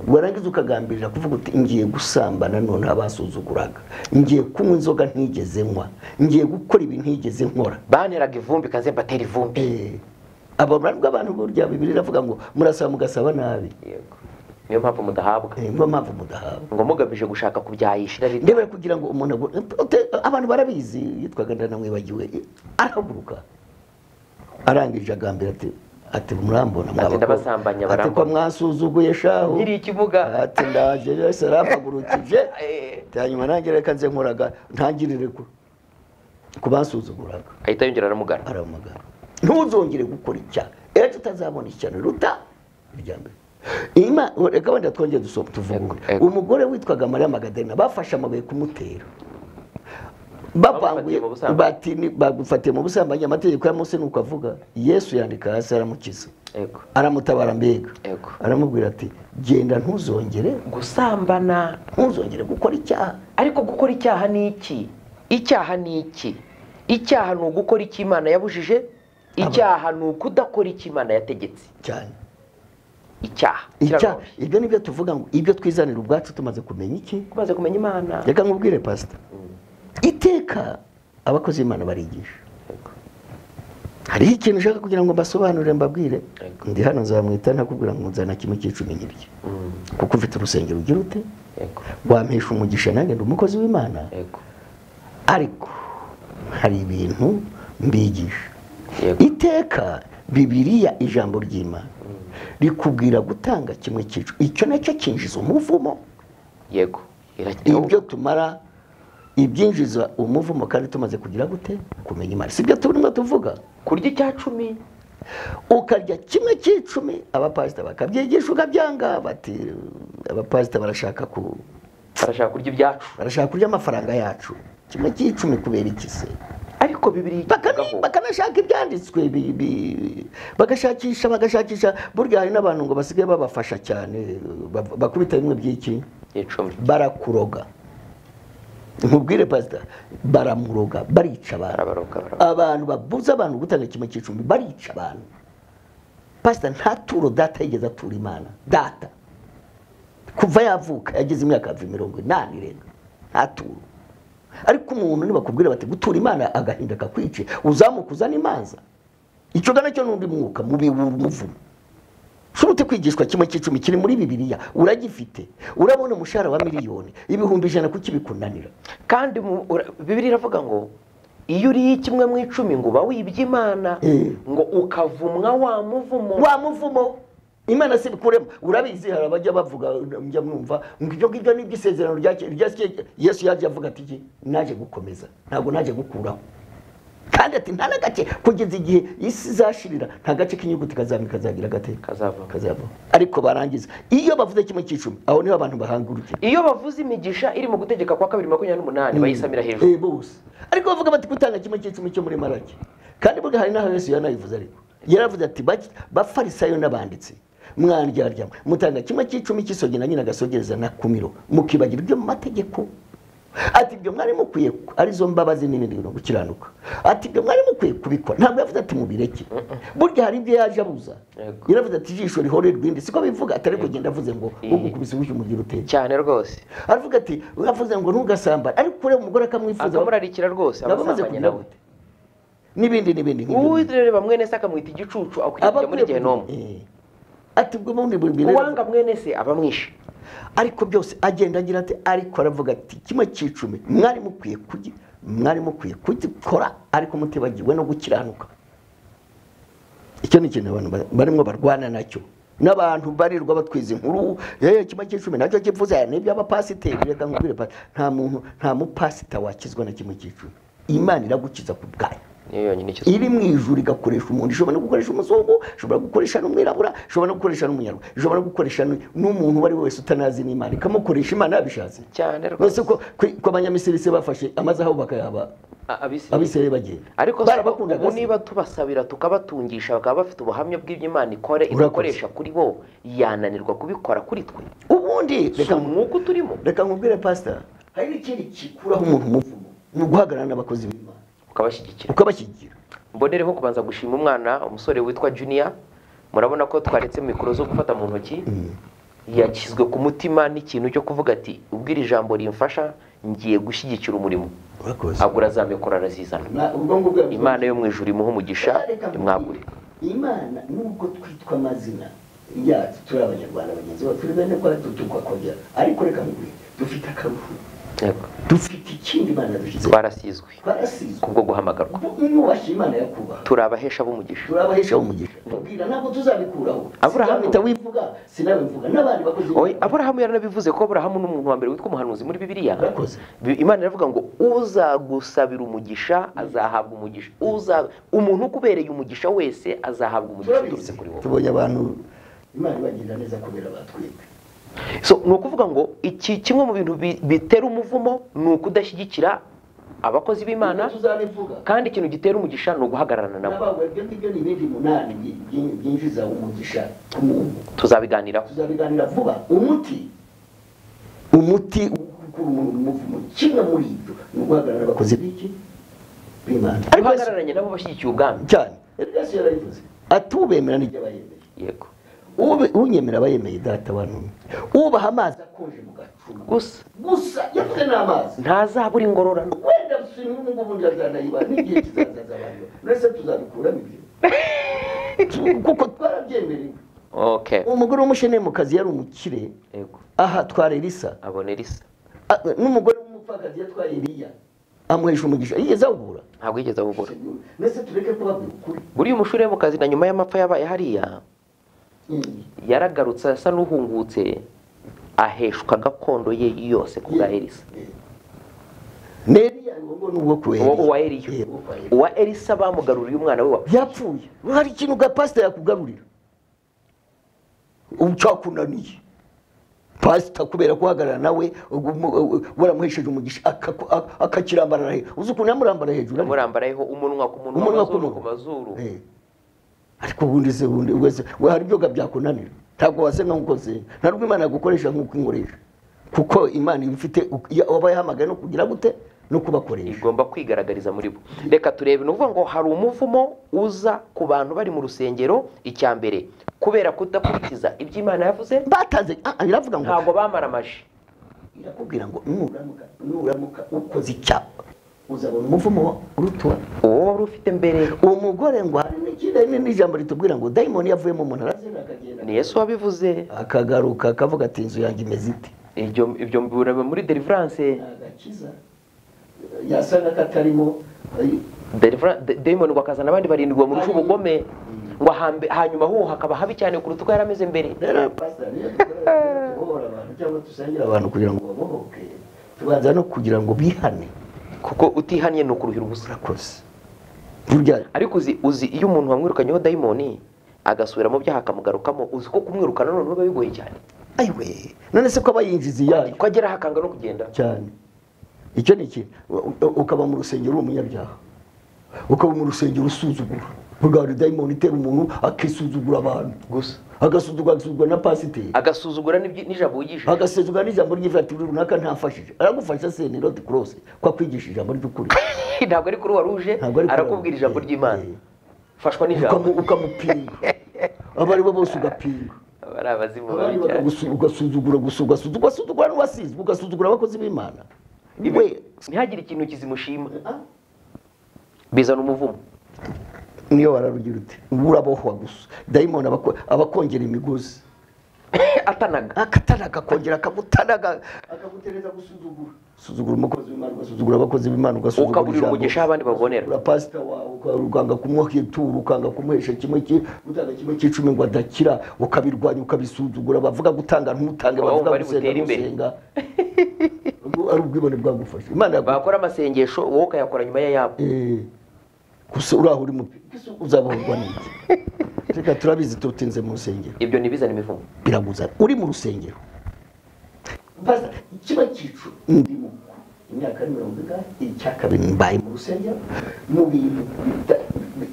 Speaker 2: Warangiza ukagambirira kuvuga uti ngiye gusambana none abasuzuguraga, ngiye kunywa inzoga ntigeze nywa, ngiye gukora ibi ntigeze nkora.
Speaker 1: Baneraga ivumbi kaze batera ivumbi,
Speaker 2: abo nabwo abantu burya Bibiliya iravuga ngo murasaba mugasaba nabi.
Speaker 1: Yego. Niyo mpamvu mudahabwa.
Speaker 2: Niyo mpamvu mudahabwa.
Speaker 1: Ngo mugamije gushaka kubyayishira rito.
Speaker 2: Ndebe kugira ngo umuntu abantu barabizi yitwaga ndanamwibagiwe arahaguruka. Arangije agambira ati murambona
Speaker 1: ndabasambanya
Speaker 2: ati ko mwasuzuguye shaho
Speaker 1: nkiri ikivuga
Speaker 2: ati ndaje yose arapagurukije hanyuma nange reka nze nkoraga ntangirire ku basuzuguraga
Speaker 1: ahita yongera aramugana
Speaker 2: ntuzongere gukora icyaha ejo utazabona ishyano ruta irya mbere reka wenda twongere tuvuge umugore witwaga Mariya Magadalena bafashe amabuye kumutera bapanguye bagufatiye mu busambanyi amategeko ya Mose nuko avuga Yesu yandika hasi aramukiza aramutabara mbega aramubwira ati genda ntuzongere
Speaker 1: gusambana
Speaker 2: ntuzongere gukora icyaha.
Speaker 1: Ariko gukora icyaha ni iki? Icyaha ni iki? Icyaha ni ugukora icyo Imana yabujije, icyaha ni ukudakora icyo Imana yategetse
Speaker 2: cyane.
Speaker 1: Icyaha
Speaker 2: ibyo nibyo tuvuga ngo ibyo twizanira ubwacu tumaze kumenya iki?
Speaker 1: Tumaze kumenya Imana.
Speaker 2: Reka nkubwire pastor, iteka abakozi b'Imana barigisha. Hariho ikintu ushaka kugira ngo mbasobanurire mbabwire, ndi hano nzamwita ntakubwira ngo nzana kimwe cy'icumi nyirye, kuko ufite urusengero ugira ute, wampesha umugisha nanjye ndi umukozi w'Imana. Ariko hari ibintu mbigisha. Iteka Bibiliya ijambo ry'Imana rikubwira gutanga kimwe cy'icumi, icyo nacyo kinjiza umuvumo.
Speaker 1: Yego.
Speaker 2: Ibyo tumara ibyinjiza umuvumo kandi tumaze kugira gute kumenya Imana. Sibyo turimo tuvuga
Speaker 1: kurya icya-10
Speaker 2: ukarya kimwe cy'icumi. Abapasita bakabyigisha ukabyanga bati abapasita barashaka
Speaker 1: kurya ibyacu,
Speaker 2: barashaka kurya amafaranga yacu. Kimwe cy'icumi kubera iki se?
Speaker 1: Ariko Bibiliya
Speaker 2: bakanashaka ibyanditswe bagashakisha burya hari n'abantu ngo basigaye babafasha cyane bakubita bimwe by'iki barakuroga. Nkubwire pastor, baramuroga barica abantu babuza abantu gutanga kimwe cy'icumi barica abantu. Pastor nta turo data yigeze atura Imana. Data kuva yavuka yageze imyaka 80 irenga nta turo. Ariko umuntu nibakubwira bati gutura Imana agahinda kakwice uzamukuzana imanza, icyo gana cyo n'undi mwuka mubi umuvumo. Shurute kwigishwa kimwe cy'icumi kiri muri Bibiliya uragifite, urabona umushahara wa miliyoni ibihumbi 100 kuki bikunanira.
Speaker 1: Kandi Bibiliya iravuga ngo iyo uri kimwe mu 10 ngo ba wibye Imana ngo ukavumwa wa muvumo Imana sibikuremo. Urabizi hari abajya bavuga njya mwumva ngo ibyo ngibyo ni iby'isezerano ryake Yesu yaje avuga ati naje gukomeza ntabwo naje gukuraho. Kandi ati nta nagace kugeza igihe isi zashirira nta gace k'inyuguti kazagira gate kazava. Ariko barangiza iyo bavuze kimwe cy'icumi aho niho abantu bahangurukira. Iyo bavuze imigisha iri mu gutegeka kwa 2:28 bayisamira hejuru
Speaker 2: bose. Ariko bavuga bati gutanga kimwe cy'icumi cyo muri Maraki. Kandi burya hari naho Yesu yanayivuze ariko yaravuze ati bafarisayo n'abanditsi mwandyarya mutanga kimwe cy'icumi cy'isogi na nyina gasogereza na kumiro mukibagira ibyo mu mategeko. Ati ibyo mwari mukwiye arizo mbabazi n'ibindi bintu gukiranuka. Ati ibyo mwari mukwiye kubikora. Ntabwo yavuze ati mubireke. Burya hari ibyo yaje abuza. Yaravuze ati ijisho rihore rwindi siko bivuga atari kugenda avuze ngo ugukubise uje umugira uteye
Speaker 1: cyane rwose.
Speaker 2: Aravuga ati yavuze ngo ntugasamba ariko ureba umugore akamwifuza
Speaker 1: akamurarikira rwose abasambanye nawe
Speaker 2: n'ibindi
Speaker 1: uwireba mwene se akamwita igicucu akujya muri Gehinomu.
Speaker 2: Ati ubwo mundi buri
Speaker 1: uwanga mwene se abamwishe.
Speaker 2: Ariko byose agenda agira ati ariko aravuga ati kimwe cy'icumi mwari mukwiye kugikora ariko mutibagiwe no gukiranuka. Icyo ni ikintu abantu barimo barwana nacyo. N'abantu barirwa batwiza inkuru kimwe cy'icumi nacyo kivuze n'ibyo abapasiteri. Reka nkubwire nta mupasita wakizwa na kimwe cy'icumi. Imana iragukiza ku bwayo. Iri mu ijuru igakoresha umuntu, ishobora no gukoresha umuzungu, ishobora gukoresha n'umwirabura, ishobora no gukoresha n'umunyarwanda, ishobora no gukoresha n'umuntu wari wese utanazi n'Imana ikamukoresha Imana yabishatse
Speaker 1: cyane rwose.
Speaker 2: Ko abanyamisiri se bafashe amazaho bakayaba abisirayeli bagenda.
Speaker 1: Ariko ubu niba tubasabira tukabatungisha bakaba bafite ubuhamya bw'iby'Imana ikoresha kuri bo yananirwa kubikora kuri twe.
Speaker 2: Ubundi
Speaker 1: reka mwuko turimo.
Speaker 2: Reka nkubwire pastor, hari ikindi kikuraho umuntu umuvumo ni uguhagarara n'abakozi b'Imana ukabashyigikira.
Speaker 1: Mbonereho kubanza gushima umwana umusore witwa Junior. Murabona ko twaretse mikoro zo gufata mu ntoki. Yakizwe ku mutima n'ikintu cyo kuvuga ati ubwira ijambo rimfasha ngiye gushyigikira umurimo. Agura za mikoro arazizana. Imana yo mu ijuru imuha umugisha imwagure.
Speaker 2: imana nubwo twitwa amazina yacu turi abanyarwanda bagenzi bacu turi bene kwa tukakongera ariko reka nkubwire dufite akaruhu dufite ikindi imana dushyize
Speaker 1: twarasizwe
Speaker 2: twarasizwe
Speaker 1: kubwo guhamagarwa
Speaker 2: n'ubashye imana yakubaha
Speaker 1: turi abahesha b'umugisha
Speaker 2: turabahesha umugisha tubwira ntabwo tuzabikuraho
Speaker 1: Aburahamu
Speaker 2: wivuga sinabivuga n'abandi bakozi
Speaker 1: Aburahamu yaranabivuze ko Aburahamu n'umuntu wa mbere witwa umuhanuzi muri Bibiliya
Speaker 2: Barakoze.
Speaker 1: Imana iravuga ngo uzagusabira umugisha azahabwa umugisha umuntu ukubereye umugisha wese azahabwa umugisha uturutse kuri wowe
Speaker 2: tubonye abantu imana ibagirira neza kubera batwite
Speaker 1: so ni ukuvuga ngo iki kimwe mu bintu bitera umuvumo ni ukudashyigikira abakozi b'Imana
Speaker 2: tuzabivuga
Speaker 1: kandi ikintu gitera umugisha ni uguhagararana nabo
Speaker 2: n'abagwebwe n'ibyo ni ibindi munani byinjiza umugisha ku muntu
Speaker 1: tuzabiganiraho
Speaker 2: tuzabiganira vuba umuti ukura umuntu umuvumo kimwe muri ibyo ni uguhagarara abakozi b'iki b'Imana
Speaker 1: uhagararanye nabo bashyigikiye ubwami
Speaker 2: cyane Yesu yarabivuze atubemera n'ijya bayemeye
Speaker 1: yego
Speaker 2: unyemera abayemeye data wantumye ubaha amazi akonje mu gacuma gusa yavuze n'amazi
Speaker 1: ntazabura ingororano
Speaker 2: wenda sinumva ngo ubundi azanayiba n'igihe kizazaza abantu nese tuzabikuramo ibyo kuko twarabyemerewe
Speaker 1: okay
Speaker 2: umugore w'umushene mu kazi yari umukire
Speaker 1: yego
Speaker 2: aha twara Elisa
Speaker 1: abona Elisa
Speaker 2: n'umugore w'umupfakazi yatwaye Eliya amuhesha umugisha yigeze awubura
Speaker 1: ntabwo yigeze awubura
Speaker 2: nese tureke kubabwira ukuri
Speaker 1: buriya umushuri wo mu kazi na nyuma y'amapfa yabaye hariya yaragarutse asa n'uhungutse aheshwa gakondo ye yose ku bwa Elisa
Speaker 2: Neriya ngo n'ubwo kwera
Speaker 1: uwa Eliya uwa Elisa bamugaruriye umwana we
Speaker 2: yapfuye hari ikintu ga pastor yakugarurira ucakunaniye pastor kubera guhagarara nawe waramuhesheje umugisha akakirambarara uzi ukuntu yamurambara hejuru
Speaker 1: amurambarayeho umunwa ku munwa ku mazuru
Speaker 2: ariko ubundi wese hari ibyo byakunanira ntabwo wasenga nk'uko senga ntabwo Imana yagukoresha nk'uko inkoresha kuko Imana ifite waba yahamagaye no kugira gute no kubakoresha
Speaker 1: igomba kwigaragariza muri bo reka turebe ni ukuvuga ngo hari umuvumo uza ku bantu bari mu rusengero icya mbere kubera kudakurikiza ibyo Imana yavuze
Speaker 2: batanze iravuga ngo
Speaker 1: ntabwo bamaramaje
Speaker 2: irakubwira ngo nuramuka ukoze icyaha uzabona umuvumo urutuwa
Speaker 1: uwo wari ufite mbere
Speaker 2: umugore ngo hari n'ikindi n'ijambo ritubwira ngo dayimoni yavuyemo umuntu arazina akagenda
Speaker 1: ni Yesu wabivuze
Speaker 2: akagaruka akavuga ati inzu yanjye imeze ite
Speaker 1: ibyo mbura muri deliverance
Speaker 2: agakiza yasaga katarimo
Speaker 1: dayimoni ngo akazana abandi barindwi bamurusha ubugome ngo hanyuma ho hakaba habi cyane kuruta uko yarameze mbere
Speaker 2: cyangwa dusangira abantu kugira ngo babohoke tubanza no kugira ngo bihane
Speaker 1: kuko utihaniye ni ukuruhira ubusa
Speaker 2: urakoze
Speaker 1: ariko uzi iyo umuntu wamwirukanyeho dayimoni agasubira mu byaha akamugarukamo uzi ko kumwirukana none biba bigoye cyane
Speaker 2: ayiwe none se ko abayinjiza iyayo
Speaker 1: ko agera hakanga no kugenda
Speaker 2: cyane icyo ni iki ukaba mu rusengero uri umunyabyaha ukaba mu rusengero usuzugura bugari dayimoni itera umuntu akisuzugura abantu
Speaker 1: gusa
Speaker 2: agasuzugura na pasiteri
Speaker 1: agasuzugura n'ijambo wigisha
Speaker 2: agasuzugura n'ijambo ry'ivatiri runaka ntafashije aragufasha se ni Road Cross kwa kwigisha ijambo ry'ukuri
Speaker 1: ntabwo ari kuri waruje arakubwira ijambo ry'Imana fashwa n'ijambo
Speaker 2: ukamupinga abari bo bose ugapinga
Speaker 1: abari abazimu babi cyane
Speaker 2: ugasuzugura n'uwasizwe ugasuzugura abakozi b'Imana
Speaker 1: ntihagire ikintu kizimushima bizana umuvumo
Speaker 2: niyo wararugira ute urabohwa gusa dayimoni abakongera imigozi akatanaga akongera akamutanaga akagutereza gusuzugura umukozi w'Imana ugasuzugura abakozi b'Imana ugasuzugura
Speaker 1: ukaburira umugisha abandi babonera
Speaker 2: pastor wawe ukanga kumwohitura ukanga kumuhesha kimwe cy'icumi ngo adakira ukabirwanya ukabisuzugura bavuga gutanga ntumutange bavuga gusenga ari ubwibone bwagufasha Imana
Speaker 1: bakora amasengesho wowe ukayakora nyuma yabo
Speaker 2: gusa uraho uri mu uzabahurwa n'iki reka turabizi tutinze mu rusengero
Speaker 1: ibyo nibizana imivumo
Speaker 2: biraguzana uri mu rusengero kiba cyicu ndi mu imyaka 40 icya kabiri mbaye mu rusengero mu bintu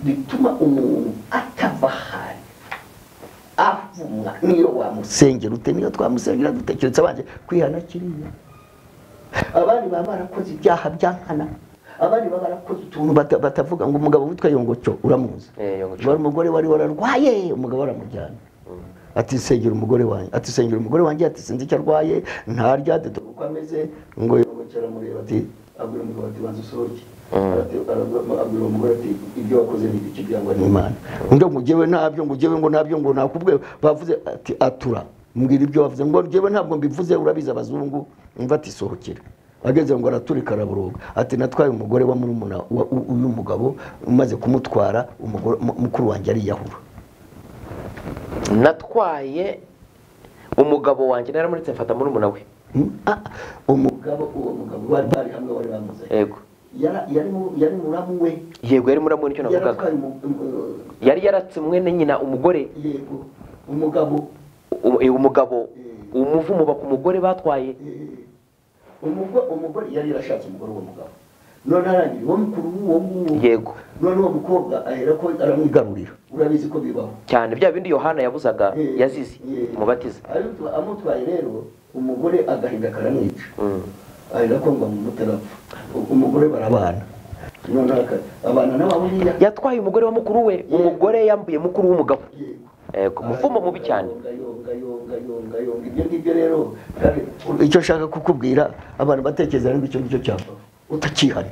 Speaker 2: bituma umuntu atava hari avumwa niyo wamusengera ute niyo twamusengera dutekereza abanje kwihana kiriya abandi baba barakoze ibyaha byankana abandi baba barakoze utuntu batavuga ngo umugabo witwa Yongocyo uramuzi wari umugore wari wararwaye umugabo aramujyana ati sengera umugore wanjye ati sinzi icyo arwaye ntarya uko ameze ngo Yongocyo aramureba ati abwira umugabo ati banza usohoke. Abwira umugore ati ibyo wakoze ni ibiki byangwa n'Imana. Undi ngo jyewe ntabyo, ngo jyewe ngo ntabyo, ngo nakubwiye bavuze ati atura. Mbwira ibyo wavuze, ngo jyewe ntabwo mbivuze, urabizi abazungu. Umva ati sohokera. Ageze ngo araturika araburoga ati natwaye umugore wa murumuna uyu mugabo umaze kumutwara umugore mukuru wanjye ari yahura.
Speaker 1: Natwaye umugabo wanjye naramuritse mfata murumuna we.
Speaker 2: Uwo mugabo bari hamwe wari bamuze.
Speaker 1: Yego.
Speaker 2: Yari muramu we.
Speaker 1: Yego yari muramu nicyo navugaga. Yari yaratse mwene nyina umugore.
Speaker 2: Yego. Umugabo
Speaker 1: umuvumo ba ku mugore batwaye.
Speaker 2: Umugore yari yarashatse umugore w'uwo mugabo. None arangiye uwo mukuru w'uwo nguwo.
Speaker 1: Yego.
Speaker 2: None uwo mukobwa ahera ko aramwigarurira. Urabizi ko bibaho.
Speaker 1: Cyane bya bindi Yohana yabuzaga yazize umubatiza.
Speaker 2: Ariko amutwaye rero umugore agahinda karamwica. Ahera ko ngo mutarapfa. Umugore barabana. None abana n'ababo
Speaker 1: yatwaye umugore wa mukuru we, umugore yambuye mukuru w'umugabo. Yego, muvumo mubi cyane.
Speaker 2: Ibyo ngibyo rero icyo nshaka kukubwira abantu batekereza ngo icyo ngicyo cyapa utakihari.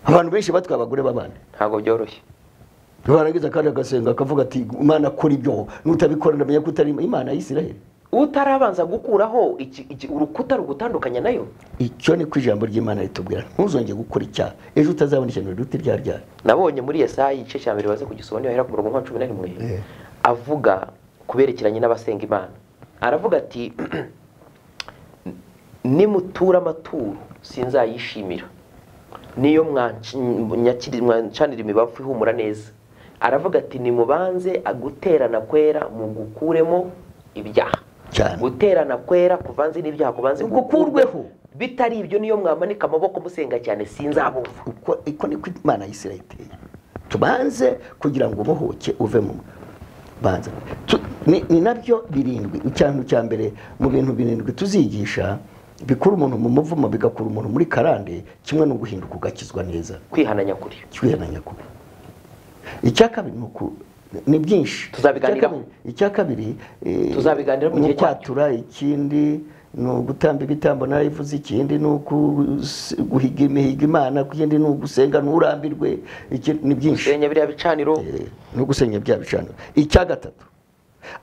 Speaker 2: Abantu benshi batwa abagore babandi
Speaker 1: ntago byoroshye.
Speaker 2: Barangiza kandi agasenga akavuga ati Imana kora ibyo nutabikora ndamenya ko utari Imana ya Isiraheli.
Speaker 1: Utarabanza gukuraho urukuta rugutandukanya nayo.
Speaker 2: Icyo ni ku ijambo ry'Imana ritubwira ntuzongeye gukora icyaha ejo utazabona ikintu ruti ryarya.
Speaker 1: Nabonye muri Yesaya igice cya 2 baze kugisoma hera ku murongo wa 11 avuga kuberekeranye n'abasenga Imana. Aravuga ati nimutura amaturo sinzayishimira niyo mwancanira imibavu ihumura neza. Aravuga ati nimubanze aguterana kwera mu gukuremo ibyaha. Guterana kwera kuvanze n'ibyaha kubanze
Speaker 2: gukurweho.
Speaker 1: Bitari ibyo niyo mwamanika amaboko musenga cyane sinzabumva.
Speaker 2: Uko ni Imana y'Isiraheli. Tubanze kugira ngo bohoke uve mu banza. Ni nabyo birindwi. Icyantu cya mbere mu bintu birindwi tuzigisha bikuru umuntu mu muvumo bigakura umuntu muri karande kimwe no guhinduka ugakizwa neza.
Speaker 1: Kwihananya kuri.
Speaker 2: Icyakabiri ni byinshi
Speaker 1: tuzabiganiraho.
Speaker 2: Icyakabiri
Speaker 1: tuzabiganira mu gihe
Speaker 2: cyatura. Ikindi no gutamba ibitambo narivuze. Ikindi no guhiga imihiga Imana. Ikindi no gusenga n'urambirwe. Ni byinshi.
Speaker 1: Gusenya biriya bicaniro
Speaker 2: no gusenya bya bicaniro. Icyagatatu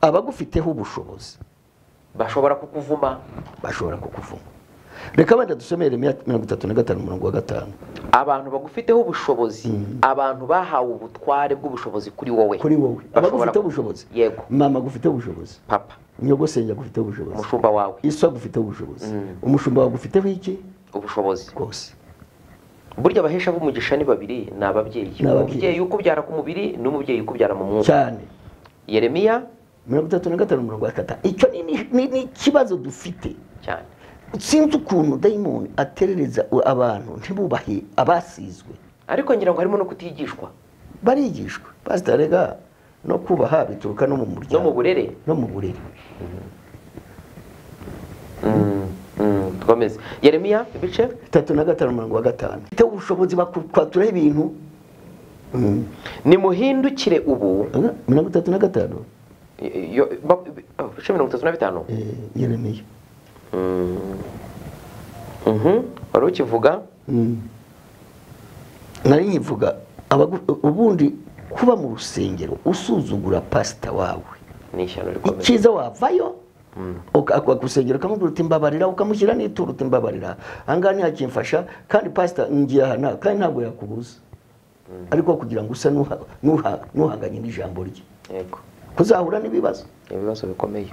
Speaker 2: abagufiteho ubushobozi
Speaker 1: bashobora kukuvuma.
Speaker 2: Reka wenda dusomere 35:5.
Speaker 1: Abantu bagufiteho ubushobozi, abantu bahawe ubutware bw'ubushobozi kuri wowe.
Speaker 2: Abagufiteho ubushobozi.
Speaker 1: Yego.
Speaker 2: Mama gufiteho ubushobozi.
Speaker 1: Papa.
Speaker 2: Nyogosenge gufiteho ubushobozi.
Speaker 1: Umushumba wawe.
Speaker 2: Iswa gufiteho ubushobozi. Umushumba wawe gufiteho iki?
Speaker 1: Ubushobozi.
Speaker 2: Rwose.
Speaker 1: Burya abahesha b'umugisha ni babiri, ni ababyeyi. Umubyeyi ukubyara ku mubiri n'umubyeyi ukubyara mu mwuka.
Speaker 2: Cyane.
Speaker 1: Yeremiya
Speaker 2: 35:5. Icyo ni ikibazo dufite
Speaker 1: cyane.
Speaker 2: Sinzi ukuntu dayimoni aterereza abantu ntibubahe abasizwe.
Speaker 1: Ariko ngira ngo harimo no kutigishwa.
Speaker 2: Barigishwa. Pastor rega no kubaha bituruka no mu muryango.
Speaker 1: No mu burere. Twomeze. Yeremiya ibice
Speaker 2: 35:5. Ite ubushobozi bakwatura ibintu.
Speaker 1: Nimuhindukire ubu
Speaker 2: 35.
Speaker 1: Yo 35.
Speaker 2: Yeremiya.
Speaker 1: Wari ukivuga?
Speaker 2: Nari nkivuga ubundi kuba mu rusengero usuzugura pastor wawe
Speaker 1: ni ishyano rikomeye.
Speaker 2: Ikiza wavayo ukagusengera ukamubwira uti mbabarira, ukamushyira n'ituro uti mbabarira, ahangaha ntihakimfasha kandi pastor ngiye aha kandi ntabwo yakubuza. Ariko kugira ngo usa nuhanganye n'ijambo rye.
Speaker 1: Yego.
Speaker 2: Kuzahura n'ibibazo
Speaker 1: bikomeye.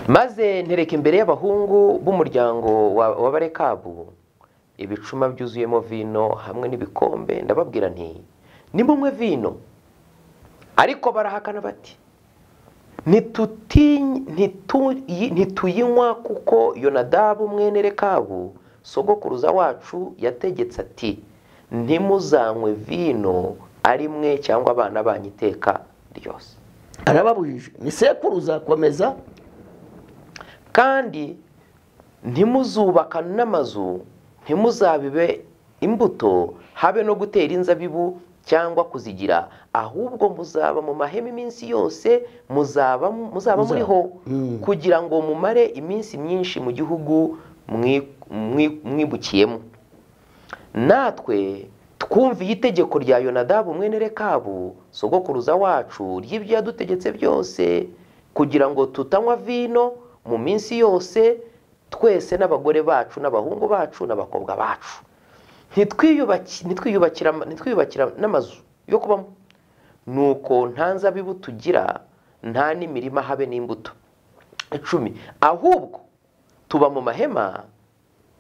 Speaker 1: Maze ntereka imbere y'abahungu b'umuryango wa Barekabu ibicuma byuzuyemo vino hamwe n'ibikombe, ndababwira nti nimunywe vino. Ariko barahakana bati ntituyinywa kuko Yonadabu mwene Rekabu sogokuruza wacu yategetse ati ntimuzanywe vino ari mwe cyangwa abana banyu iteka ryose.
Speaker 2: Arababujije ni sekuruza komeza.
Speaker 1: Kandi ntimuzubaka n'amazu, ntimuzabibe imbuto, habe no gutera inzabibu cyangwa kuzigira, ahubwo muzaba mu mahema iminsi yose muzaba muriho kugira ngo mumare iminsi myinshi mu gihugu mwibukiyemo. natwe twumviye itegeko rya Yonadabu mwene Rekabu sogokuruza wacu ry'ibyo yadutegetse byose, kugira ngo tutanywa vino mu minsi yose, twese n'abagore bacu n'abahungu bacu n'abakobwa bacu, ntitwiyubakira n'amazu yo kubamo, nuko nta nzabibu tugira, nta n'imirima habe n'imbuto. 10 ahubwo tuba mu mahema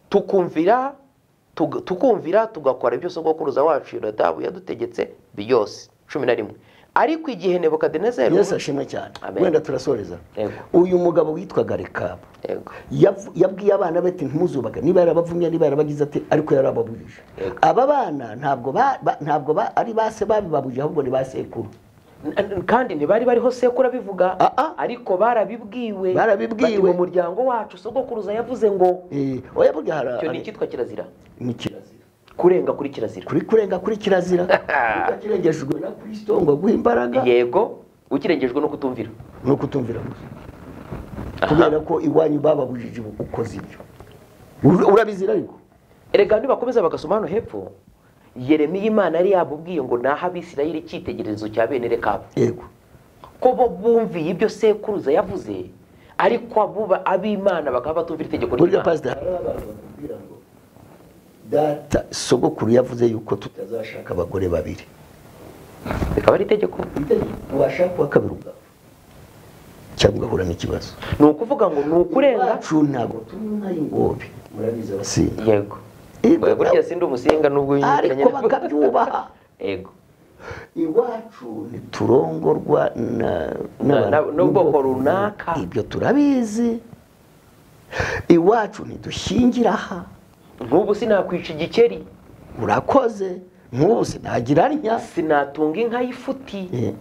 Speaker 1: tukumvira tugakora ibyo sogokuruza wacu Yonadabu yadutegetse byose. 11 ariko igihe Nebukadinezari,
Speaker 2: Yesu ashimwe cyane, wenda turasoreza.
Speaker 1: Yego.
Speaker 2: Uyu mugabo witwaga Rekabu
Speaker 1: Yego.
Speaker 2: yabwiye abana be ati ntimuzubaga, niba yarabavumye niba yarabagize ati, ariko yarababujije.
Speaker 1: Yego.
Speaker 2: Aba bana ntabwo ari base babibabujije, ahubwo ni basekuru.
Speaker 1: kandi ntibari bariho sekuru bivuga, ariko barabibwiwe bati mu muryango wacu sogokuruza yavuze ngo
Speaker 2: oya burya hari
Speaker 1: cyo ni cyitwa kirazira,
Speaker 2: ni kirazira,
Speaker 1: kurenga kuri kirazira,
Speaker 2: kurenga kuri kirazira, ukirengejwe na Kristo ngo guha imbaraga.
Speaker 1: Yego, ukirengejwe no kutumvira,
Speaker 2: gusa, kubera ko iwanyu bababujije ukoze ibyo urabizira. Ariko
Speaker 1: erega nibakomeza bagasoma hano hepfo, Yeremiya Imana yari yabubwiye ngo naha Abisirayeli icyitegererezo cya bene Rekabu.
Speaker 2: Yego.
Speaker 1: Ko bo bumviye ibyo sekuruza yavuze, ariko ab'Imana bakaba batumvira itegeko
Speaker 2: ry'Imana. Burya
Speaker 1: pastor
Speaker 2: bakubwira ngo data sogokuru yavuze yuko tutazashaka abagore babiri,
Speaker 1: bikaba ari itegeko.
Speaker 2: Washaka wa kabiri ugapfa cyangwa ugahura n'ikibazo.
Speaker 1: Ni ukuvuga ngo ni ukurenga
Speaker 2: ntabwo tumwe y'ingobe, murabizi abasinga.
Speaker 1: Yego. Burya sindi umusinga nubwo
Speaker 2: ariko bakabyubaha.
Speaker 1: Yego.
Speaker 2: Iwacu ntiturongorwa
Speaker 1: n'ubwoko runaka,
Speaker 2: ibyo turabizi. Iwacu ntidushingira aha.
Speaker 1: Nk'ubu sinakwica igikeri,
Speaker 2: urakoze. Nk'ubu sinagira nya,
Speaker 1: sinatunga inka y'ifuti,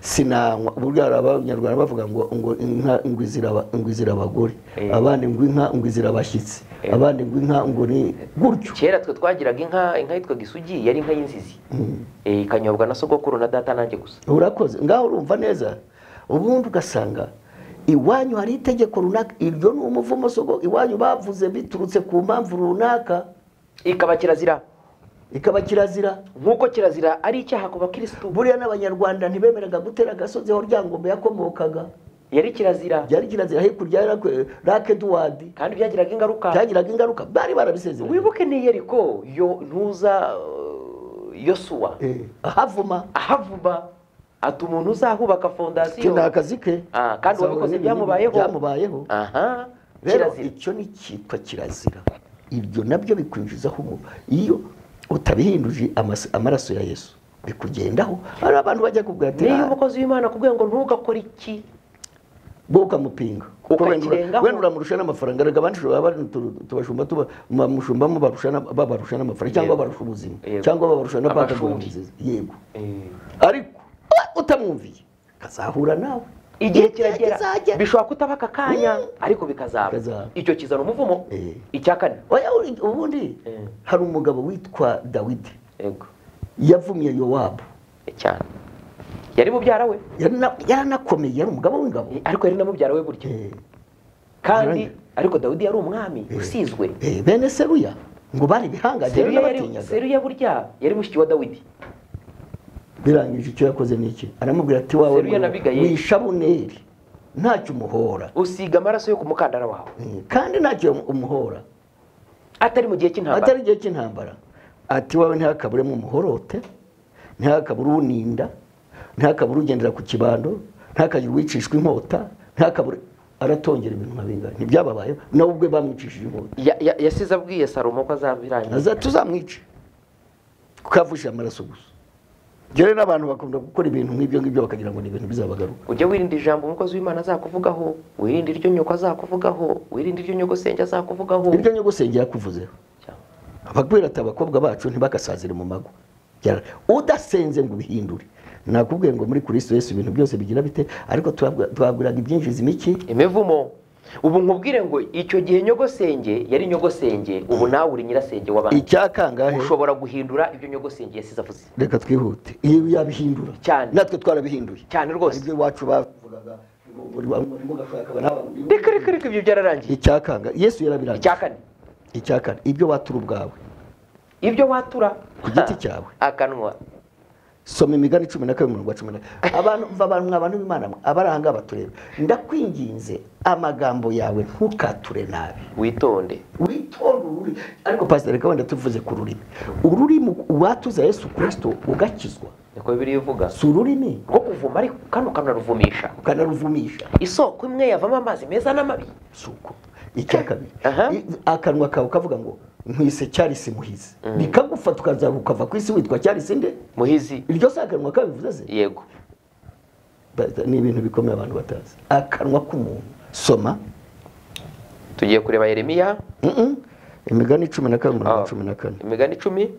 Speaker 2: sinanywa. Burya abanyarwanda bavuga ngo inka ingwizira abagore, abandi ngo inka ingwizira abashyitsi, abandi ngo inka ngo ni gutyo.
Speaker 1: Kera twe twagiraga inka yitwaga isugi, yari inka y'inzizi, ikanyobwa na sogokuru na data nanjye gusa.
Speaker 2: Urakoze. Ngaho urumva neza. Ubundi ugasanga iwanyu hari itegeko runaka, iryo ni umuvumo iwanyu bavuze biturutse ku mpamvu runaka,
Speaker 1: ikaba kirazira.
Speaker 2: Nk'uko
Speaker 1: kirazira ari icyaha ku bakirisitu.
Speaker 2: Buriya n'abanyarwanda ntibemeraga gutera agasozi aho Ryangombe yakomokaga.
Speaker 1: Yari kirazira.
Speaker 2: Hakurya Rake Duwadi.
Speaker 1: Kandi byagiraga ingaruka.
Speaker 2: Bari barabisezeranye.
Speaker 1: Wibuke ni Yeriko ntuza Yosuwa.
Speaker 2: Ahavuma.
Speaker 1: Ati umuntu uzahubaka fondasiyo.
Speaker 2: Ni akazi ke.
Speaker 1: Kandi wabikoze byamubayeho.
Speaker 2: Rero icyo ni cyitwa kirazira. Ibyo nabyo bikwinjizaho iyo utabihinduje amaraso ya Yesu bikugendaho. Hari abantu bajya kubwira ati
Speaker 1: niyo umukozi w'Imana akubwiye ngo ntugakore iki,
Speaker 2: bo ukamupinga, wenda uramurusha n'amafaranga. Rega abandi tubashumba mushumba babarusha n'amafaranga, cyangwa barusha ubuzima, cyangwa babarusha na background nziza. Yego. Ariko utamwumviye kazahura nawe.
Speaker 1: Igihe kiragera bishobora kutaba aka kanya, ariko bikazaba. Icyo kizana umuvumo. Icyakane,
Speaker 2: ubundi hari umugabo witwa Dawidi.
Speaker 1: Yego.
Speaker 2: Yavumye Yowabu
Speaker 1: cyane. Yari mubyara we.
Speaker 2: Yaranakomeye, yari umugabo w'ingabo,
Speaker 1: ariko yari namubyara we burya. Kandi ariko Dawidi yari umwami usizwe.
Speaker 2: Bene Seruya ngo bari bihangaje n'abatinyaga.
Speaker 1: Seruya burya yari mushiki wa Dawidi.
Speaker 2: Birangije icyo yakoze niki, aramubwira ati wawe wishabuneri ntacyo umuhora,
Speaker 1: usiga amaraso yo ku mukandara wawe,
Speaker 2: kandi ntacyo umuhora,
Speaker 1: atari mu gihe
Speaker 2: cy'intambara. Ati wawe ntihakaburemo umuhorote, ntihakabure uninda, ntihakabure ugendera ku kibando, ntihakagire uwicishwa inkota, ntihakabure. Aratongera ibintu nkabingana ntibyababayeho, nawe ubwe bamwicishije inkota.
Speaker 1: Yasize abwiye Salomo ko azabirangiza,
Speaker 2: tuzamwice kukavusha amaraso gusa. Jere n'abantu bakunda gukora ibintu nk'ibyo ngibyo bakagira ngo ni ibintu bizabagaruka.
Speaker 1: Ujye wirinda ijambo umukozi w'Imana azakuvugaho, wirinda iryo nyoko azakuvugaho, wirinda iryo nyogosenge azakuvugaho.
Speaker 2: Iryo nyogosenge yakuvuzeho. Abagwira ati abakobwa bacu ntibakasazire mu mago. Udasenze ngo bihindure. Nakubwiye ngo muri Kristo Yesu ibintu byose bigira bite, ariko twabwiraga ibyinjiza imiki
Speaker 1: imivumo. Ubu nkubwire ngo icyo gihe nyogosenge yari nyogosenge, ubu nawe uri nyirasenge w'abandi.
Speaker 2: Icyakangahe
Speaker 1: ushobora guhindura ibyo nyogosenge yasize avuze.
Speaker 2: Reka twihute. Iyo yabihindura
Speaker 1: cyane,
Speaker 2: natwe twarabihinduye
Speaker 1: cyane rwose.
Speaker 2: Ibyo wacu bavugaga
Speaker 1: reka ibyo byararangiye.
Speaker 2: Icyakanga Yesu yarabirangije.
Speaker 1: Icyakane
Speaker 2: ibyo watura ubwawe
Speaker 1: ibyo watura
Speaker 2: ku giti cyawe.
Speaker 1: akanwa.
Speaker 2: Soma Imigani 12:10. Abantu b'Imana abaranga batureba, ndakwinginze amagambo yawe ntukature nabi,
Speaker 1: witonde
Speaker 2: ururimi. Ariko pastor, reka wenda tuvuze ku rurimi. Ururimi watuza Yesu Kristo ugakizwa,
Speaker 1: niko Bibiliya ivuga.
Speaker 2: si ururimi
Speaker 1: rwo kuvuma, ariko kano kanaruvumisha. Isoko imwe yavamo amazi meza n'amabi.
Speaker 2: Suko icya kabiri, akanwa kawe kavuga ngo nkwise Charles Muhizi, bikagufata ukaza ukava ku isi witwa Charles nde
Speaker 1: Muhizi.
Speaker 2: Iryo se akanwa kabivuze se?
Speaker 1: Yego.
Speaker 2: Ni ibintu bikomeye abantu batazi. Akanwa k'umuntu. Soma,
Speaker 1: tugiye kureba Yeremiya.
Speaker 2: Imigani 12:14.
Speaker 1: Imigani 10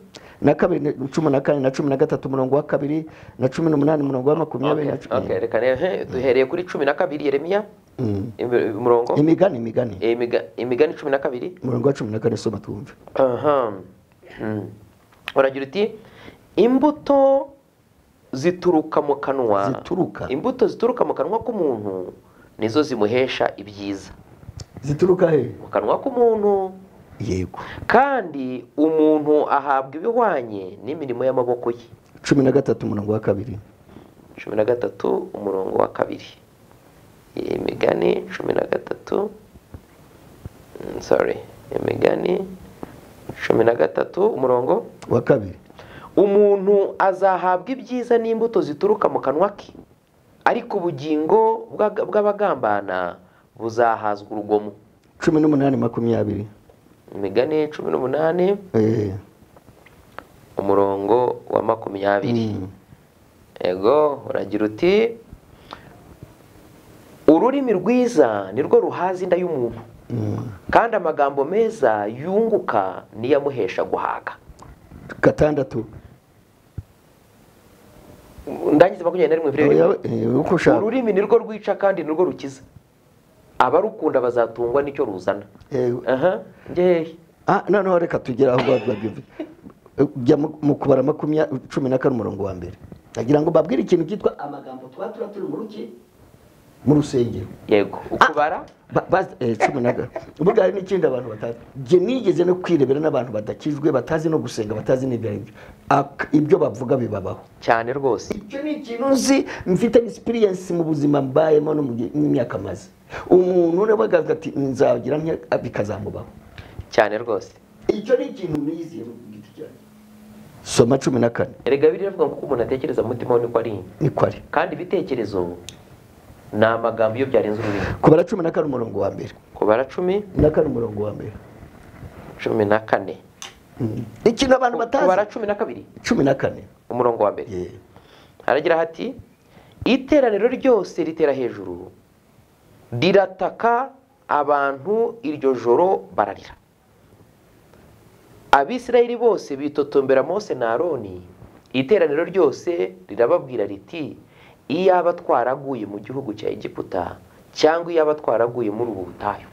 Speaker 2: na 12:14 na 13 umurongo wa 2 na 18 umurongo wa 20.
Speaker 1: Okay, reka duhereye kuri 12 Yeremiya. Umurongo
Speaker 2: Imigani
Speaker 1: Imigani 12
Speaker 2: umurongo wa 14. Soma twumve.
Speaker 1: Uragira uti imbuto zituruka mu kanwa. Imbuto zituruka mu kanwa k'umuntu nizo zimuhesha ibyiza.
Speaker 2: Zituruka he?
Speaker 1: Mu kanwa k'umuntu.
Speaker 2: Yego.
Speaker 1: Kandi umuntu ahabwa ibihwanye n'imirimo y'amaboko ye.
Speaker 2: 13 umurongo wa 2.
Speaker 1: 13 umurongo wa 2. Imigani 13. Imigani 13 umurongo
Speaker 2: wa 2.
Speaker 1: Umuntu azahabwa ibyiza n'imbuto zituruka mu kanwa ke, ariko ubugingo bw'abagambana buzahazwa urugomo.
Speaker 2: 18:20.
Speaker 1: Imigani 18 umurongo wa 20. Ego uragira uti ururimi rwiza nirwo ruhaza inda y'umuntu, kandi amagambo meza yunguka niyamuhesha guhaga.
Speaker 2: 6.
Speaker 1: Ndangiza 21. Ururimi nirwo rwica kandi nirwo rukiza, abarukunda bazatungwa nicyo ruzana. Ngehe
Speaker 2: noneho reka tugera aho babyumva. Jya mu kubara 14 umurongo wa 1. Nagira ngo babwire ikintu cyitwa amagambo twatura turi mu ruki mu rusengero.
Speaker 1: Yego, ukubara
Speaker 2: 10. Ubuga hari n'ikindi abantu batazi. Je nigeze no kwirebera n'abantu badakijwe, batazi no gusenga, batazi n'ibyo ibyo bavuga bibabaho
Speaker 1: cyane rwose.
Speaker 2: Icyo ni ikintu nzi, mfite experience mu buzima mbayemo no mu myaka maze. Umuntu nabaga ati nzagira bikazamubaho
Speaker 1: cyane rwose.
Speaker 2: Icyo ni ikintu niyiziye mu giti cyane. Soma 14.
Speaker 1: Erega Bibiliya ivuga ko umuntu atekereza mu mutima we niko ari. Kandi ibitekerezo ni amagambo iyo byarenze ururimi.
Speaker 2: Kubara 14 umurongo wa 1.
Speaker 1: Kubara 14
Speaker 2: umurongo wa 1.
Speaker 1: 14.
Speaker 2: Ikintu abantu batazi.
Speaker 1: Kubara 12.
Speaker 2: 14
Speaker 1: umurongo wa 1. Haragira hati iteraniro ryose ritera hejuru, rirataka, abantu iryo joro bararira. Abisirayeli bose bitotombera Mose na Aroni, iteraniro ryose rirababwira riti iyaba twaraguye mu gihugu cya Egiputa, cyangwa iyaba twaraguye muri ubu butayu.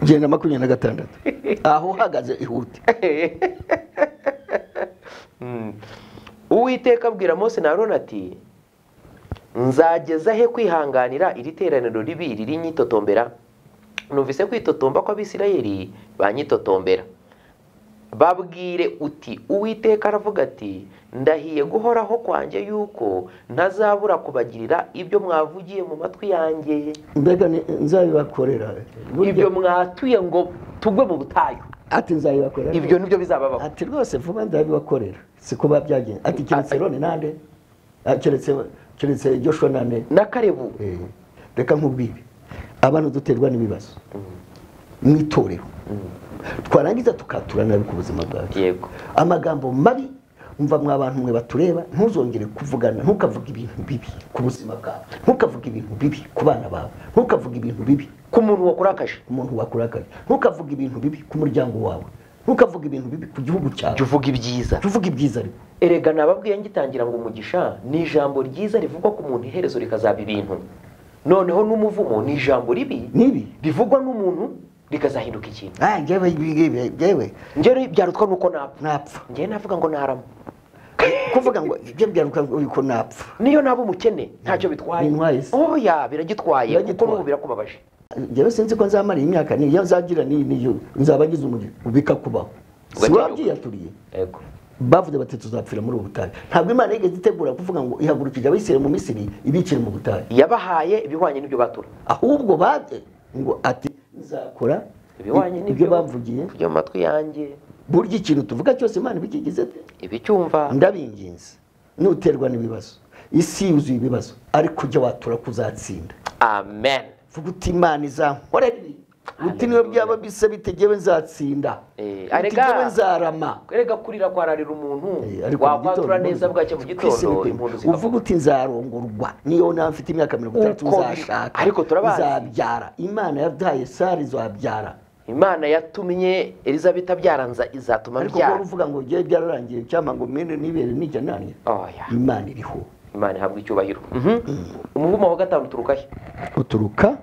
Speaker 2: 26. Aho uhagaze ihute.
Speaker 1: Uwiteka abwira Mose na Aroni ati nzageza he kwihanganira iri teraniro ribi riri nyitotombera? Numvise kwitotomba kwa Abisirayeli banyitotombera. Babwire uti Uwiteka aravuga ati ndahiye guhoraho kwanjye yuko ntazabura kubagirira ibyo mwavugiye mu matwi yanjye.
Speaker 2: Mbega nzabibakorera
Speaker 1: ibyo mwatuye ngo tugwe mu butayu.
Speaker 2: Ati nzabibakorera
Speaker 1: ibyo nibyo bizababaho.
Speaker 2: Ati rwose vuba nzabibakorera. Siko babyagenze. Ati keretse Aroni nande? Keretse Joshua nande?
Speaker 1: Na Kalebu.
Speaker 2: Reka nkubwire. Abantu duterwa n'ibibazo. Mwitorero. Twarangiza tukatura nabi ku buzima bwacu.
Speaker 1: Yego.
Speaker 2: Amagambo mabi umva mwa abantu mwe batureba, ntuzongere kuvugana, ntukavuga ibintu bibi ku buzima bwawe, ntukavuga ibintu bibi ku bana bawe, ntukavuga ibintu bibi
Speaker 1: ku muntu wakurakaje,
Speaker 2: ntukavuga ibintu bibi ku muryango wawe, ntukavuga ibintu bibi ku gihugu cyawe.
Speaker 1: Tuvuga ibyiza.
Speaker 2: Ariko
Speaker 1: erega nababwiye ngitangira ngo umugisha ni ijambo ryiza rivugwa ku muntu, iherezo rikazaba ibintu. Noneho n'umuvumo ni ijambo ribi bivugwa n'umuntu rikazahinduka ikintu. Njyewe byarutwa nuko napfa. Njyewe navuga ngo narama.
Speaker 2: Kuvuga ngo ibyo byarutwa nuko napfa.
Speaker 1: Niyo naba umukene ntacyo bitwaye. Oya biragitwaye kuko n'ubu birakubabaje.
Speaker 2: Njyewe sinzi ko nzamara imyaka niyo nzagira niyo nzabagize umuriro ubika kubaho. si wabyiyaturiye
Speaker 1: yego
Speaker 2: bavuze bati tuzapfira muri ubu butayu. Ntabwo Imana yigeze itegura kuvuga ngo ihagurukije abisirayeli mu Misiri ibicire mu butayu,
Speaker 1: yabahaye ibihwanye n'ibyo batura,
Speaker 2: ahubwo ngo ati nzakora
Speaker 1: ibihwanye
Speaker 2: ibyo bamvugiye
Speaker 1: byo matwi yanjye.
Speaker 2: burya ikintu tuvuga cyose Imana ibikigize
Speaker 1: ibicyumva.
Speaker 2: ndabinginze nuterwa n'ibibazo, isi yuzuye ibibazo, ariko ujya watura kuzatsinda.
Speaker 1: Amen.
Speaker 2: Vuga uti Imana izankorera ibi, uti niyo byaba bisa bitegewe nzatsinda, bitegewe nzarama.
Speaker 1: Erega kurira kwararira umuntu wakwatura neza bwacye mu gitondo impundu zikavuga.
Speaker 2: Uvuga uti nzarongorwa niyo nawe mfite imyaka 30 nzashaka,
Speaker 1: ariko turabazi
Speaker 2: nzabyara. Imana yabyaye Sara izabyara,
Speaker 1: Imana yatumye Elizabeth abyaranza izatuma
Speaker 2: ariko
Speaker 1: byara.
Speaker 2: ko uvuga ngo giye byararangiye cyangwa ngo mene nibere nijya nani. Imana iriho,
Speaker 1: Imana ihabwa icyubahiro. Umuvumo wa gatanu uturuka he?
Speaker 2: uturuka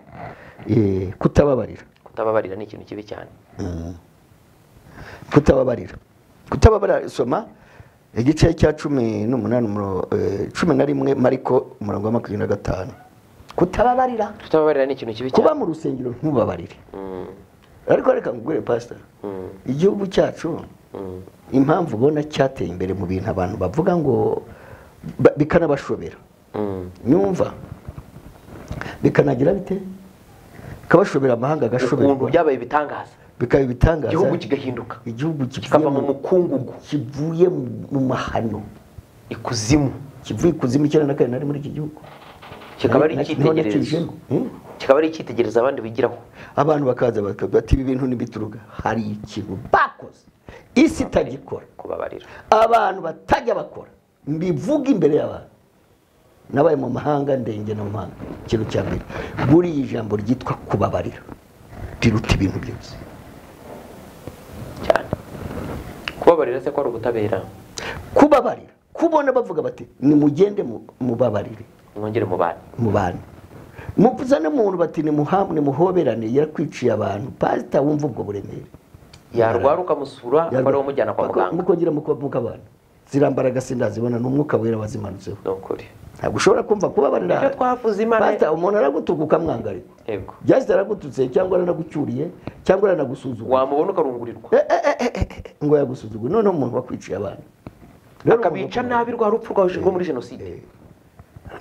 Speaker 2: kutababarira.
Speaker 1: Kutababarira ni ikintu kibi cyane.
Speaker 2: Kutababarira soma igice cya 18 Mariko 25. Kutababarira
Speaker 1: ni ikintu kibi cyane.
Speaker 2: kuba mu rusengero ntubabarire. Ariko reka ngubwire pastor, igihugu cyacu impamvu ubona cyateye imbere mu bintu abantu bavuga ngo bikanabashobera, nyumva bikanagira bite, kabashobera amahanga agashobera,
Speaker 1: ukuntu byabaye bitangaza,
Speaker 2: bikaba ibitangaza,
Speaker 1: igihugu kigahinduka,
Speaker 2: igihugu
Speaker 1: kikava mu mukungugu,
Speaker 2: kivuye mu mahano,
Speaker 1: ikuzimu,
Speaker 2: kivuye ikuzimu. 94 nari muri iki gihugu,
Speaker 1: kikaba ari icyitegererezo, kikaba ari icyitegererezo abandi bigiraho.
Speaker 2: Abantu bakaza bati ibi bintu nibituruka, hari ikintu bakoze isi itagikora,
Speaker 1: kubabarira.
Speaker 2: Abantu batajya bakora, mbivuga imbere y'abantu nabaye mu mahanga, ndenge no mahanga. Ikintu cya mbere buri ijambo ryitwa kubabarira riruta ibintu byose
Speaker 1: cyane. Kubabarira se ko ari ubutabera?
Speaker 2: Kubabarira, kubona bavuga bati nimugende mubabarire,
Speaker 1: mwongere
Speaker 2: mubane mupuzane umuntu bati nimuhoberane, yarakwiciye abantu. Pastor wumva ubwo buremere,
Speaker 1: yarwara ukamusura akaba umujyana kwa muganga,
Speaker 2: mukongera mukabana. Zirambaraga sindazibona n'umwuka wera wazimanutseho.
Speaker 1: Nokuri
Speaker 2: ntabwo ushobora kumva kubabarira.
Speaker 1: Icyo twavuze Imana,
Speaker 2: Pastor umuntu aragutuka ukamwangarira,
Speaker 1: yego
Speaker 2: byase aragututse cyangwa aranagucyuriye cyangwa aranagusuzugura,
Speaker 1: wamubona ukarungurirwa
Speaker 2: ngo yagusuzugura. None umuntu wakwiciye abantu
Speaker 1: akabica nabi, rwa rupfu rwo muri jenoside,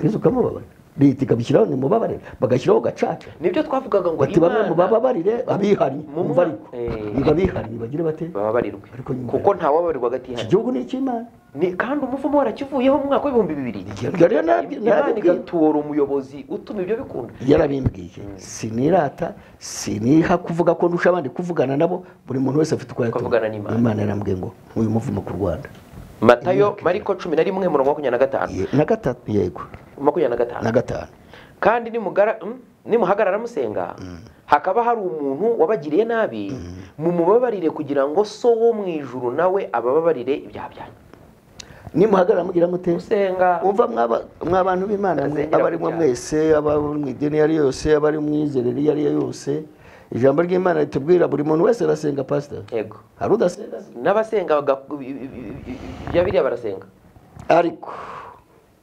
Speaker 2: Yesu kamubabara. Leta ikabishyiraho ni mubabarire, bagashyiraho gacaca.
Speaker 1: Nibyo twavugaga ngo
Speaker 2: bati bamwe mubabarire abihari, mumva ariko niba bihari bagire bate
Speaker 1: bababarirwe, kuko nta wababarirwa gatihari.
Speaker 2: Iki gihugu ni icy'Imana,
Speaker 1: ni kandi umuvumo warakivuyeho mu mwaka wa 2000. Imana igatora umuyobozi utuma ibyo bikunda.
Speaker 2: Yarabimbwiye, sinirata siniha kuvuga ko ndusha abandi kuvugana nabo, buri muntu wese afite uko
Speaker 1: kuvugana n'Imana.
Speaker 2: Imana yarambwiye ngo uyu muvumo ku Rwanda.
Speaker 1: Matayo Mariko 11:25
Speaker 2: na gatatu, yego
Speaker 1: 25. Kandi nimuhagarara musenga, hakaba hari umuntu wabagiriye nabi, mumubabarire kugira ngo so wo mu ijuru nawe abababarire ibyaha byanyu.
Speaker 2: Nimuhagarara mugira mute
Speaker 1: musenga.
Speaker 2: Umva mw'abantu b'Imana, abari mu mwese, abari mu idini yari yose, abari mu izereri yari yose, ijambo ry'Imana ritubwira buri muntu wese arasenga. Pastor,
Speaker 1: yego
Speaker 2: hari udasenga,
Speaker 1: n'abasenga biriya barasenga,
Speaker 2: ariko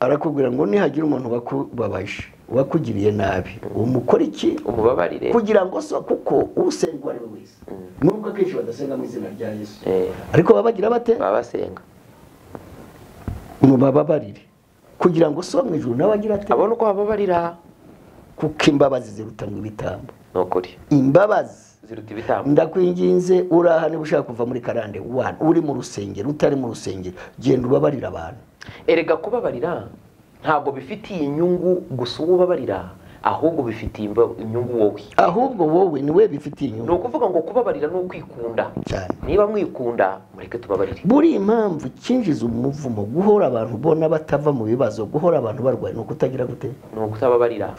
Speaker 2: arakubwira ngo nihagira umuntu wakubabaje, wakugiriye nabi, umukora iki?
Speaker 1: Umubabarire, kugira ngo
Speaker 2: so, kuko usenga ari wese, nubwo akenshi badasenga mu izina rya Yesu, ariko babagira bate?
Speaker 1: Babasenga.
Speaker 2: Mubabarire kugira ngo so mu ijuru nawe agira ate?
Speaker 1: Abone uko bababarira,
Speaker 2: kuko imbabazi ziruta ibitambo.
Speaker 1: Nokuri
Speaker 2: imbabazi
Speaker 1: ziruta ibitambo.
Speaker 2: Ndakwinginze uraha niba ushaka kuva muri karande 1 uri mu rusengero, utari mu rusengero, genda ubabarira abantu.
Speaker 1: Erega kubabarira ntabwo bifitiye inyungu gusa ubabarira, ahubwo bifitiye inyungu wowe.
Speaker 2: Ahubwo wowe niwe bifitiye inyungu.
Speaker 1: No kuvuga ngo kubabarira no kwikunda
Speaker 2: cyane.
Speaker 1: Niba mwikunda mureke tubabarire.
Speaker 2: Buri impamvu kinjiza umuvumo, guhora abantu bona batava mu bibazo, guhora abantu barwaye no kutagira gute,
Speaker 1: no kutababarira.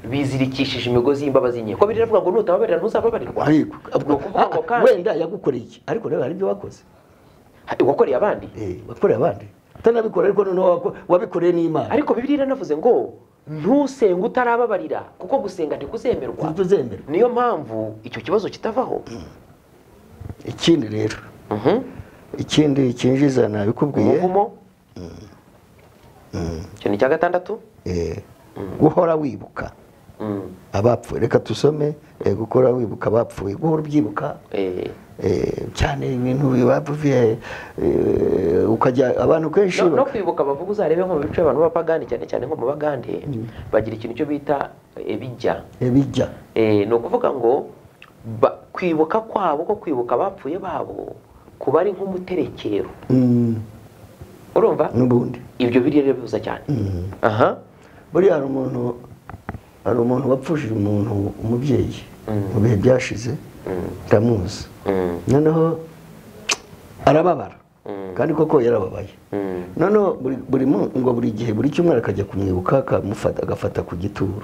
Speaker 1: Bizirikishije imigozi y'imbabazi nke. Ko biravuga ngo nutababarira ntuzababarirwa.
Speaker 2: Ariko
Speaker 1: no kuvuga ngo kandi
Speaker 2: wenda yagukoreye iki, ariko rero hari ibyo wakoze.
Speaker 1: Wakoreye abandi?
Speaker 2: Wakoreye abandi. Utanabikora ariko noneho wabikoreye n'Imana.
Speaker 1: Ariko Bibiliya navuze ngo ntusenga utarababarira, kuko gusenga ntikuzemerwa. Niyo mpamvu icyo kibazo kitavaho.
Speaker 2: Ikindi rero, ikindi kinjiza nabikubwiye,
Speaker 1: umuvumo. Cyo ni cya gatandatu,
Speaker 2: guhora wibuka abapfuye reka tusome gukora wibuka abapfuye guhora ubyibuka cyane ibintu bibavuye ukajya abantu kenshi
Speaker 1: no kwibuka bavuga uzarebe nko mu bice abantu b'abapagani cyane cyane nko mu bagande bagira ikintu cyo bita ebijya ni ukuvuga ngo kwibuka kwabo ko kwibuka abapfuye babo kuba ari nk'umuterekero urumva
Speaker 2: n'ubundi
Speaker 1: ibyo biri rero bibuza cyane
Speaker 2: buriya hari umuntu wapfushije umubyeyi mu bihe byashize ndamuzi noneho arababara kandi koko yarababaye noneho buri gihe buri cyumweru akajya kumwibuka agafata ku gituro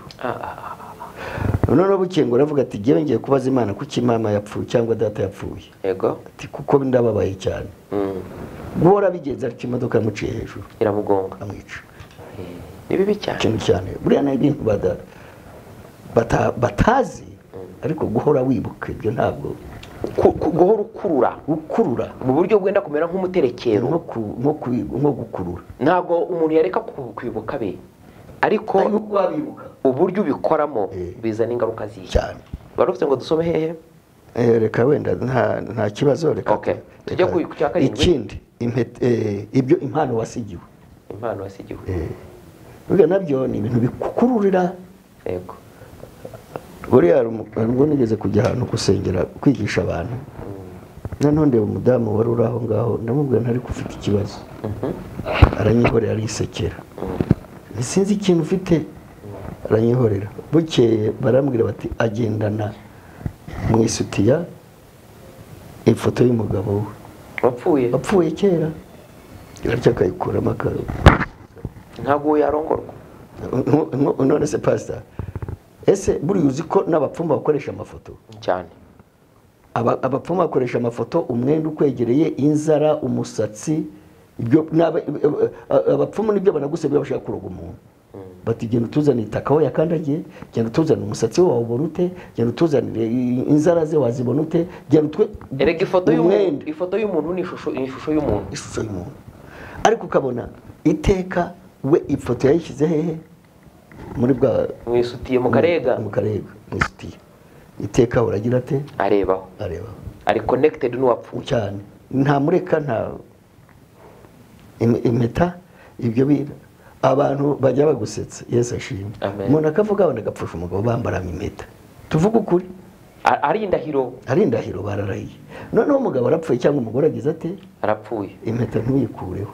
Speaker 2: noneho bukeye ngo aravuga ati ngewe ngiye kubaza Imana kuki mama yapfuye cyangwa data yapfuye ati kuko ndababaye cyane guhora bigenza ariko imodoka yamuciye hejuru
Speaker 1: iramugonga
Speaker 2: amwica
Speaker 1: ni bibi
Speaker 2: cyane buriya ni ibintu batazi ariko guhora wibuka ibyo ntabwo
Speaker 1: guhora ukurura mu buryo bwenda kumera nk'umuterekero
Speaker 2: nko gukurura
Speaker 1: ntabwo umuntu yareka kwibuka be ariko uburyo ubikoramo bizana ingaruka zihe
Speaker 2: cyane
Speaker 1: barufite ngo dusome hehe
Speaker 2: reka wenda nta kibazo reka
Speaker 1: tujya ku cya karindwi
Speaker 2: ikindi ibyo impano wasigiwe burya nabyo ni ibintu bikukururira
Speaker 1: yego
Speaker 2: buriya ubwo nigeze kujya ahantu gusengera kwigisha abantu noneho ndeba umudamu wari uri aho ngaho ndamubwira ntari ufite ikibazo aranyihorera arisekera ntisinzi ikintu ufite aranyihorera bukeye barambwira bati agendana mu isutiya ifoto y'umugabo we wapfuye kera iracyo akayikuramo akaro
Speaker 1: ntabwo yarongorwa
Speaker 2: none se pastor ese buriya uzi ko n'abapfumu bakoresha amafoto
Speaker 1: cyane
Speaker 2: abapfumu bakoresha amafoto umwenda ukwegereye inzara umusatsi ibyo abapfumu nibyo banagusebya bashaka kuroga umuntu bati genda utuzanire itaka aho yakandagiye genda utuzanire umusatsi we wawubona ute genda utuzanire inzara ze wazibona ute
Speaker 1: erega ifoto y'umuntu ni ishusho y'umuntu
Speaker 2: ariko ukabona iteka we ifoto yayishyize hehe muri bwa
Speaker 1: mwisutiye mu karega
Speaker 2: mwisutiye iteka uragira ate
Speaker 1: arebaho ari connected n'uwapfuye
Speaker 2: cyane nta mureka nta impeta ibyo bira abantu bajya bagusetsa Yesu ashimwe umuntu akavuga abana agapfusha umugabo bambaranye impeta tuvuga ukuri
Speaker 1: ari indahiro bararahiye noneho umugabo arapfuye cyangwa umugore agize ate arapfuye
Speaker 2: impeta ntuyikureho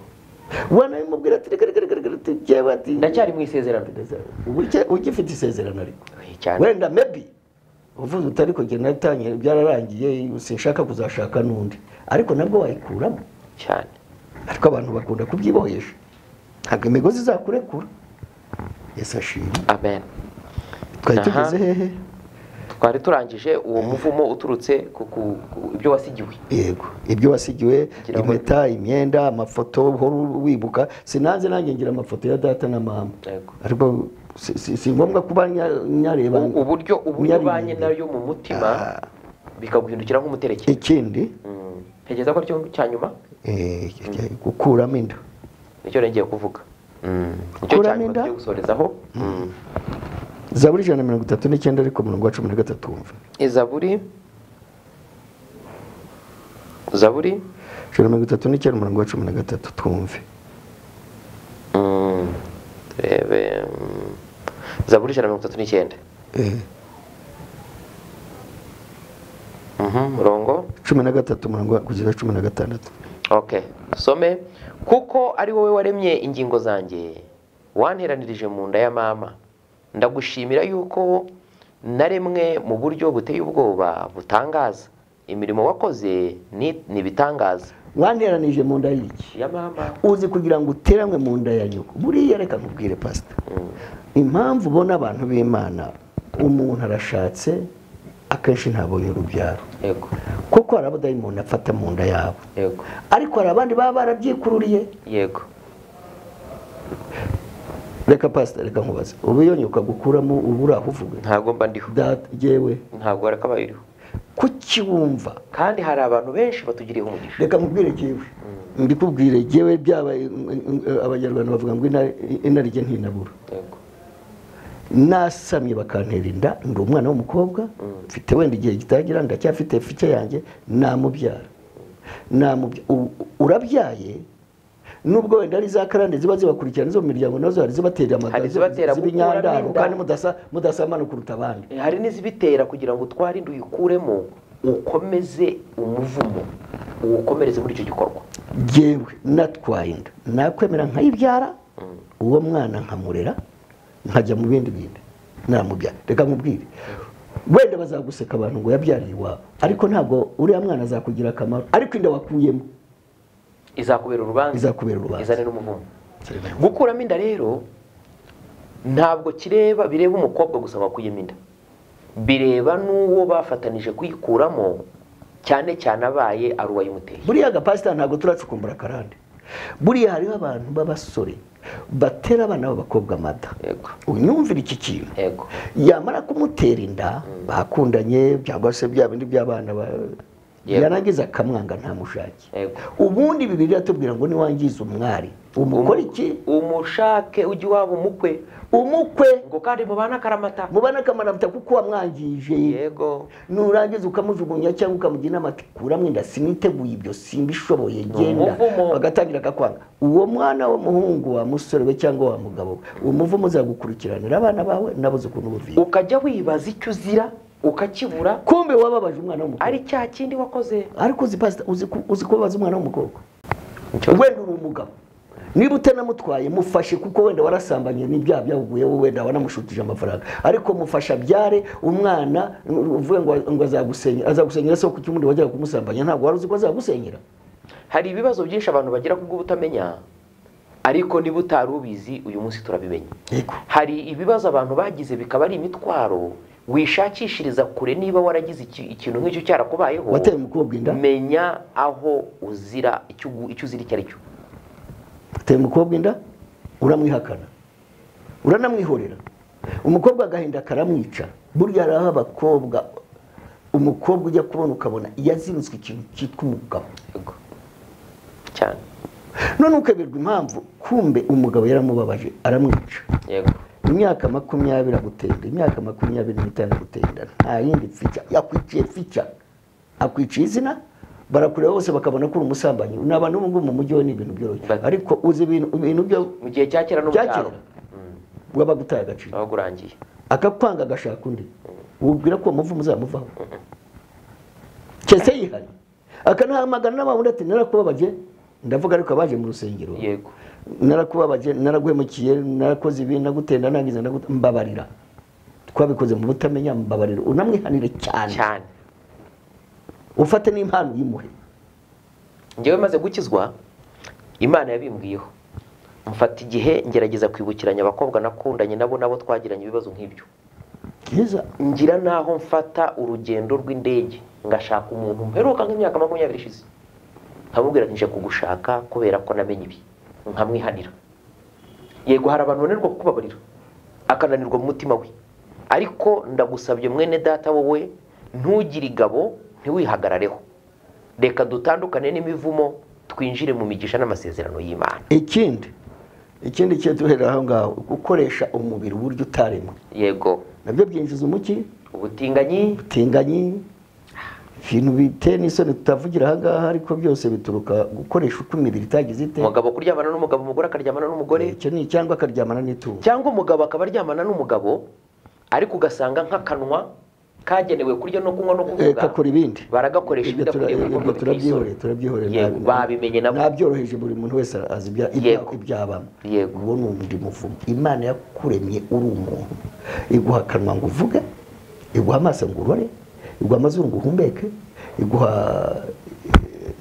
Speaker 2: wanabimubwira ati reka
Speaker 1: ndacyari mu isezerano
Speaker 2: ugifite isezerano ariko wenda maybe uvuze utari kugenda natanye byararangiye sinshaka kuzashaka n'undi ariko nabwo wayikuramo
Speaker 1: cyane
Speaker 2: ariko abantu bakunda kubyibohesha ntabwo imigozi izakurekura Yesu ashimwe
Speaker 1: amen
Speaker 2: twari tugeze hehe
Speaker 1: twari turangije uwo muvumo uturutse ku ibyo wasigiwe
Speaker 2: yego ibyo wasigiwe impeta imyenda amafoto uhora wibuka sinanze nanjye ngira amafoto ya data na mama ariko si ngombwa kuba nyareba
Speaker 1: uburyo ubanye nayo mu mutima bikaguhindukira nk'umuterekero
Speaker 2: ikindi
Speaker 1: ntegeza ko cyo cyanyuma
Speaker 2: gukuramo inda
Speaker 1: nicyo ngiye kuvuga nicyo cyanyuma cyo gusorezaho
Speaker 2: Zaburi 139 ariko murongo wa 13 wumva
Speaker 1: Zaburi
Speaker 2: 139 murongo wa 13 twumve
Speaker 1: rebe Zaburi 139 murongo
Speaker 2: 13 murongo kugeza 16
Speaker 1: okay some kuko ari wowe waremye ingingo zanjye wanteranirije mu nda ya mama ndagushimira yuko naremwe mu buryo buteye ubwoba butangaza imirimo wakoze ni bitangaza
Speaker 2: wanteranije mu nda y'iki
Speaker 1: ya mama
Speaker 2: uzi kugira ngo uteranwe mu nda ya nyoko buriya reka nkubwire pastor impamvu ubona abantu b'Imana umuntu arashatse akenshi ntabonye urubyaro
Speaker 1: yego
Speaker 2: kuko hari abadayimoni afata mu nda yabo
Speaker 1: yego
Speaker 2: ariko hari abandi baba barabyikururiye
Speaker 1: yego
Speaker 2: reka pastor reka nkubaze ubu iyo nyuka gukuramo ubura uvuga
Speaker 1: ntago mba ndiho
Speaker 2: jewe
Speaker 1: ntago reka bayiriho
Speaker 2: kuki wumva
Speaker 1: kandi hari abantu benshi batugiriye umugisha
Speaker 2: reka mubwire jewe mbikubwire jewe byaba abanyarwanda bavuga ngo inarije ntinabura
Speaker 1: yego
Speaker 2: nasamye bakantera inda ndi umwana w'umukobwa mfite wenda igihe kitagira ndacyafite fice yanjye namubyara urabyaye nubwo wenda ari za karande ziba zibakurikirana zo mu miryango nazo hari zibatera amagazi z'ibinyandaro kandi mudasamana kuruta abandi.
Speaker 1: Hari n'izibitera kugira ngo utware inda uyikuremo ukomeze umuvumo ukomereze muri icyo gikorwa.
Speaker 2: Jewe natwaye inda nakwemera nkayibyara uwo mwana nkamurera nkajya mu bindi namubyara. Reka nkubwire wenda bazaguseka abantu ngo yabyariye iwabo ariko ntabwo uriya mwana azakugira akamaro ariko inda wakuyemo
Speaker 1: izakubera urubanza izane n'umuvumo. Gukuramo inda rero ntabwo bireba umukobwa gusa wakuyemo inda, bireba n'uwo bafatanije kuyikuramo cyane cyane abaye ari uwayimuteye.
Speaker 2: Buriya gapasita ntabwo turacukumbura karande. Buriya hariho abantu b'abasore batera abana b'abakobwa amata. Unyumvira iki kintu yamara kumutera inda bakundanye cyangwa se bya bindi by'abana yarangiza akamwanga ntamushake. Ubundi Bibiliya tubwira ngo niwangiza umwari umukora iki?
Speaker 1: Umushake ujye iwabo umukwe ngo kandi mubana akaramata kuko wamwangije. Nurangiza ukamujugunya cyangwa ukamugira amati kuramwe inda siniteguye ibyo simbishoboye genda bagatangira akakwanga. Uwo mwana w'umuhungu wa musore we cyangwa wa mugabo umuvumo uzagukurikiranira abana bawe nabuze ukuntu buviye ukajya wibaza icyo uzira ukakibura
Speaker 2: kumbe wababaje umwana w'umukobwa
Speaker 1: ari cya kindi wakoze.
Speaker 2: Ariko uzi kubabaza umwana w'umukobwa wenda uri umugabo niba utanamutwaye mufashe kuko wenda warasambanye n'ibyaha byahuguye wowe wenda wanamushutije amafaranga ariko mufasha byare umwana uvuye ngo azagusenyera se kuki umundi wajya kumusambanya ntabwo wari uzi ko azagusenyera.
Speaker 1: Hari ibibazo byinshi abantu bagira kubwo ubutamenya ariko niba utari ubizi uyu munsi turabimenya. Hari ibibazo abantu bagize bikaba ari imitwaro wishakishiriza kure. Niba waragize ikintu nk'icyo cyarakubayeho
Speaker 2: wateye umukobwa inda
Speaker 1: menya aho uzira icyo uzira icyo ari cyo.
Speaker 2: Wateye umukobwa inda uramwihakana uranamwihorera umukobwa agahinda karamwica. Burya hariho abakobwa umukobwa ujya kubona ukabona yazinutswe ikintu cyitwa umugabo
Speaker 1: cyane
Speaker 2: none ukabirwa impamvu kumbe umugabo yaramubabaje aramwica. Imyaka 20 agutenda imyaka 25 agutenda nta yindi fica yakwiciye fica akwiciye izina barakureba bose bakabona ko umusambanyi n'abantu ngo mu mujyi we n'ibintu byoroshye ariko uzi ibintu byo
Speaker 1: mu gihe cyakera no mutaro
Speaker 2: waba gutaye agaciro
Speaker 1: abagurangiye
Speaker 2: akakwanga agashaka undi ubwira ko muvu muzamuvaho cyese yihari akanahamagana n'ababundi ati narakubabaje ndavuga ariko abaje mu rusengero narakubabaje naraguhemukiye narakoze ibi nagutenda nangiza mbabarira twabikoze mu butamenya mbabarira unamwihanire cyane ufate n'impano yimuhe.
Speaker 1: Ngewe maze gukizwa Imana yabimbwiyeho mfata igihe ngerageza kwibukiranya abakobwa nakundanye nabo twagiranye ibibazo nk'ibyo. Ngira naho mfata urugendo rw'indege ngashaka umuntu mperuka nk'imyaka 20 ishize nkamubwira nje kugushaka kubera ko namenye ibi nkamwihanira. Yego hari abantu bananirwa kubabarira akananirwa mu mutima we ariko ndagusabye mwene data wowe ntugire igabo ntiwihagarareho reka dutandukane n'imivumo twinjire mu migisha n'amasezerano y'Imana.
Speaker 2: Ikindi cyo duhera aho ngaho gukoresha umubiri uburyo utaremwe nabyo byinjiza umuki ubutinganyi ibintu biteye n'isoni tutavugira aha ngaha ariko byose bituruka gukoresha uko imibiri itagize ite.
Speaker 1: Umugabo kuryamana n'umugabo umugore akaryamana n'umugore
Speaker 2: icyo ni cyangwa akaryamana n'itungo
Speaker 1: cyangwa umugabo akabaryamana n'umugabo ariko ugasanga nk'akanwa kagenewe kurya no kunywa no kuvuga
Speaker 2: kakora ibindi
Speaker 1: baragakoresha
Speaker 2: turabyihorera
Speaker 1: babimenye nabo
Speaker 2: nabyoroheje buri muntu wese azi ibyabamo. Uwo ni undi muvumo. Imana yakuremye uri umuntu iguha akanwa ngo uvuge iguha amaso ngo urore iguha amazuru ngo uhumeke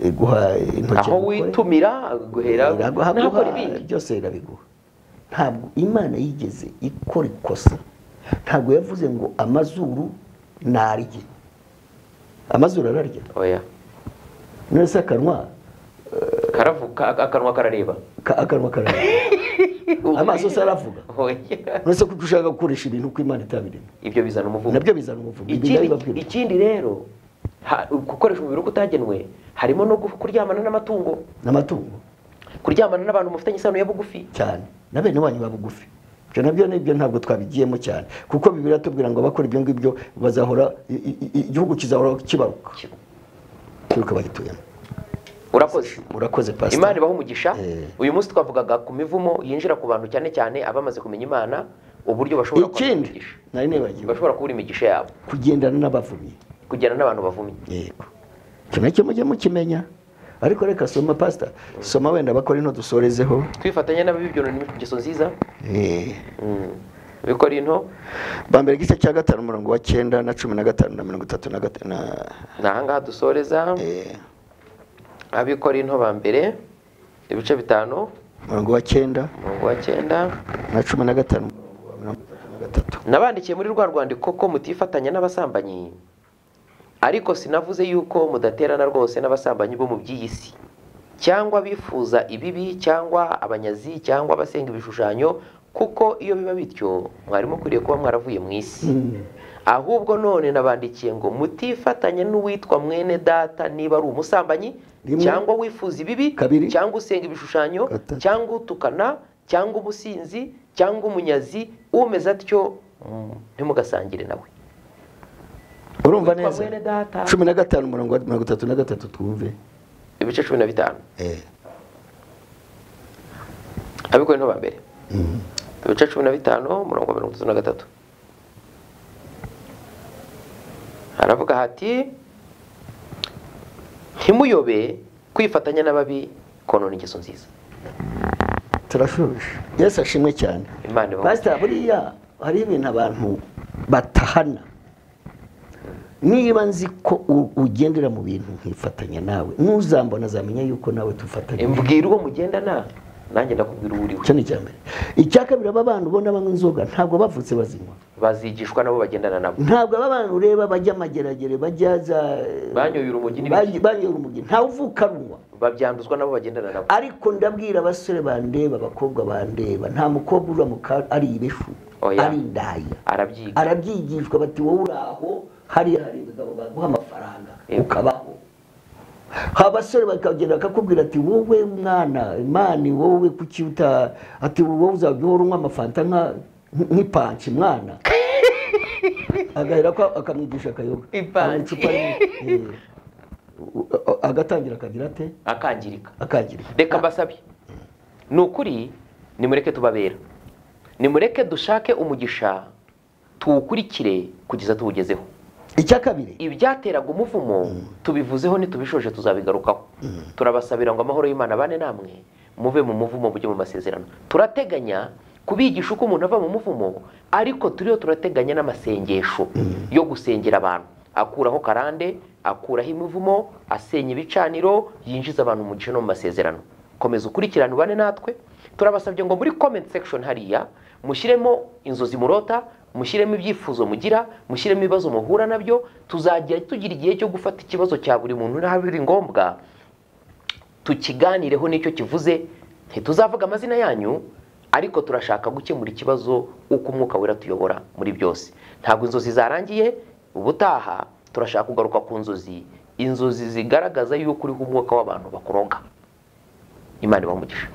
Speaker 2: iguha intoki
Speaker 1: aho witumira guhera nakora ibindi
Speaker 2: byose irabiguha. Ntabwo Imana yigeze ikora ikosa. Ntabwo yavuze ngo amazuru narye amazuru ararya nese akanwa
Speaker 1: karavuga akanwa karareba
Speaker 2: amaso saravuga nese kuko ushaka gukoresha ibintu uko Imana itabirema
Speaker 1: ibyo bizana umuvumo
Speaker 2: nabyo bizana umuvumo.
Speaker 1: Ikindi rero gukoresha umubiri uko utagenwe harimo no kuryamana n'amatungo kuryamana n'abantu mufitanye isano ya bugufi
Speaker 2: cyane na bene wanyu ba bugufi ibyo nabyo nibyo ntabwo twabigiyemo cyane kuko Bibiliya tubwira ngo abakora ibyo ngibyo bazahora igihugu kizahora kibaruka cyuko bagituyemo.
Speaker 1: Urakoze
Speaker 2: pastor.
Speaker 1: Imana ibaho umugisha. Uyu munsi twavugaga ku mivumo yinjira ku bantu cyane cyane abamaze kumenya Imana, uburyo bashobora
Speaker 2: kumigisha. Nari nibagiwe.
Speaker 1: Bashobora kubura imigisha yabo.
Speaker 2: Kugendana n'abavumyi.
Speaker 1: Kugenda n'abantu bavumye.
Speaker 2: Yego. Cyo mujye mukimenya. Ariko reka soma pastor. Soma wenda Abakorinto dusorezeho.
Speaker 1: Twifatanya n'abibyo n'imigisho nziza. Abakorinto
Speaker 2: bambere igice cya 5 umurongo wa 9 na 15 na 35
Speaker 1: n'ahangaha dusoreza. Abakorinto bambere ibice 5
Speaker 2: umurongo wa 9
Speaker 1: na
Speaker 2: 15
Speaker 1: nabandikiye muri rwa rwandiko ko mutifatanya n'abasambanyi, ariko sinavuze yuko mudaterana rwose n'abasambanyi bo mu by'isi cyangwa bifuza ibibi cyangwa abanyazi cyangwa abasenga ibishushanyo, kuko iyo biba bityo mwarimo kwiriye kuba mwaravuye mu isi. Ahubwo none nabandikiye ngo mutifatanya n'uwitwa mwene data niba ari umusambanyi cyangwa wifuza ibibi cyangwa usenga ibishushanyo cyangwa utukana cyangwa umusinzi cyangwa umunyazi umeze atyo, ntimugasangire nawe.
Speaker 2: Urumva neza 15 umurongo wa 33 twumve
Speaker 1: ibice 15. Abakorinto bambere ibice 15 umurongo wa 33 haravuga hati ntimuyobe kwifatanya n'ababi konona ingeso nziza.
Speaker 2: Turashuje. Yesu ashimwe cyane. Pastor, buriya hari ibintu abantu batahana. Niba nzi ko ugendera mu bintu nkifatanya nawe, ntuzambona zamenya yuko nawe tufatanya.
Speaker 1: Mbwira uwo mugendana nanjye ndakubwira uri we.
Speaker 2: Cyo ni cyambere. Icyakabira abantu ubona banywa inzoga ntabwo bavutse bazinywa.
Speaker 1: Bazigishwa nabo bagendana nabo.
Speaker 2: Ntabwo abantu ureba bajya mageragere bajyaza
Speaker 1: banyoye urumogi n'ibiki.
Speaker 2: Banyoye urumogi ntawe uvuka runywa.
Speaker 1: Babyanduzwa nabo bagendana nabo.
Speaker 2: Ariko ndabwira abasore bandeba abakobwa bandeba nta mukobwa ura muka ari ibeshu. Ari ndaya. Arabyigishwa bati wowe uraho hari abagabo baguha amafaranga ukabaho. Abasore bakagenda bakakubwira ati wowe mwana Imana wowe kuki uta ati wowe uzajya unywa amafanta nk'ipanci mwana. Agahera ko akamwigisha akayoga.
Speaker 1: Ipanci.
Speaker 2: Agatangira akagira ate?
Speaker 1: Akangirika.
Speaker 2: Reka
Speaker 1: mbasabe. Nukuri nimureke tubabera. Nimureke dushake umugisha tuwukurikire kugeza tuwugezeho.
Speaker 2: Icyakabiri
Speaker 1: ibyateraga umuvumo tubivuzeho nitubishoje tuzabigarukaho. Turabasabira ngo amahoro y'Imana bane namwe muve mu muvumo mujye mu masezerano. Turateganya kubigisha uko umuntu ava mu muvumo, ariko turateganya n'amasengesho yo gusengera abantu, akuraho karande, akuraho imivumo, asenya ibicaniro, yinjiza abantu mu gice no mu masezerano. Komeza ukurikirane bane natwe. Turabasabye ngo muri comment section hariya mushyiremo inzozi murota, mushyiremo ibyifuzo mugira, mushyiremo ibibazo muhura nabyo. Tuzajya tugira igihe cyo gufata ikibazo cya buri muntu naho biri ngombwa tukiganireho n'icyo kivuze. Ntituzavuga amazina yanyu, ariko turashaka gukemura ikibazo uko umwuka wera tuyobora muri byose. Ntabwo inzozi zarangiye, ubutaha turashaka kugaruka ku inzozi zigaragaza yuko uriho umwuka w'abantu bakuroga. Imana ibamugisha.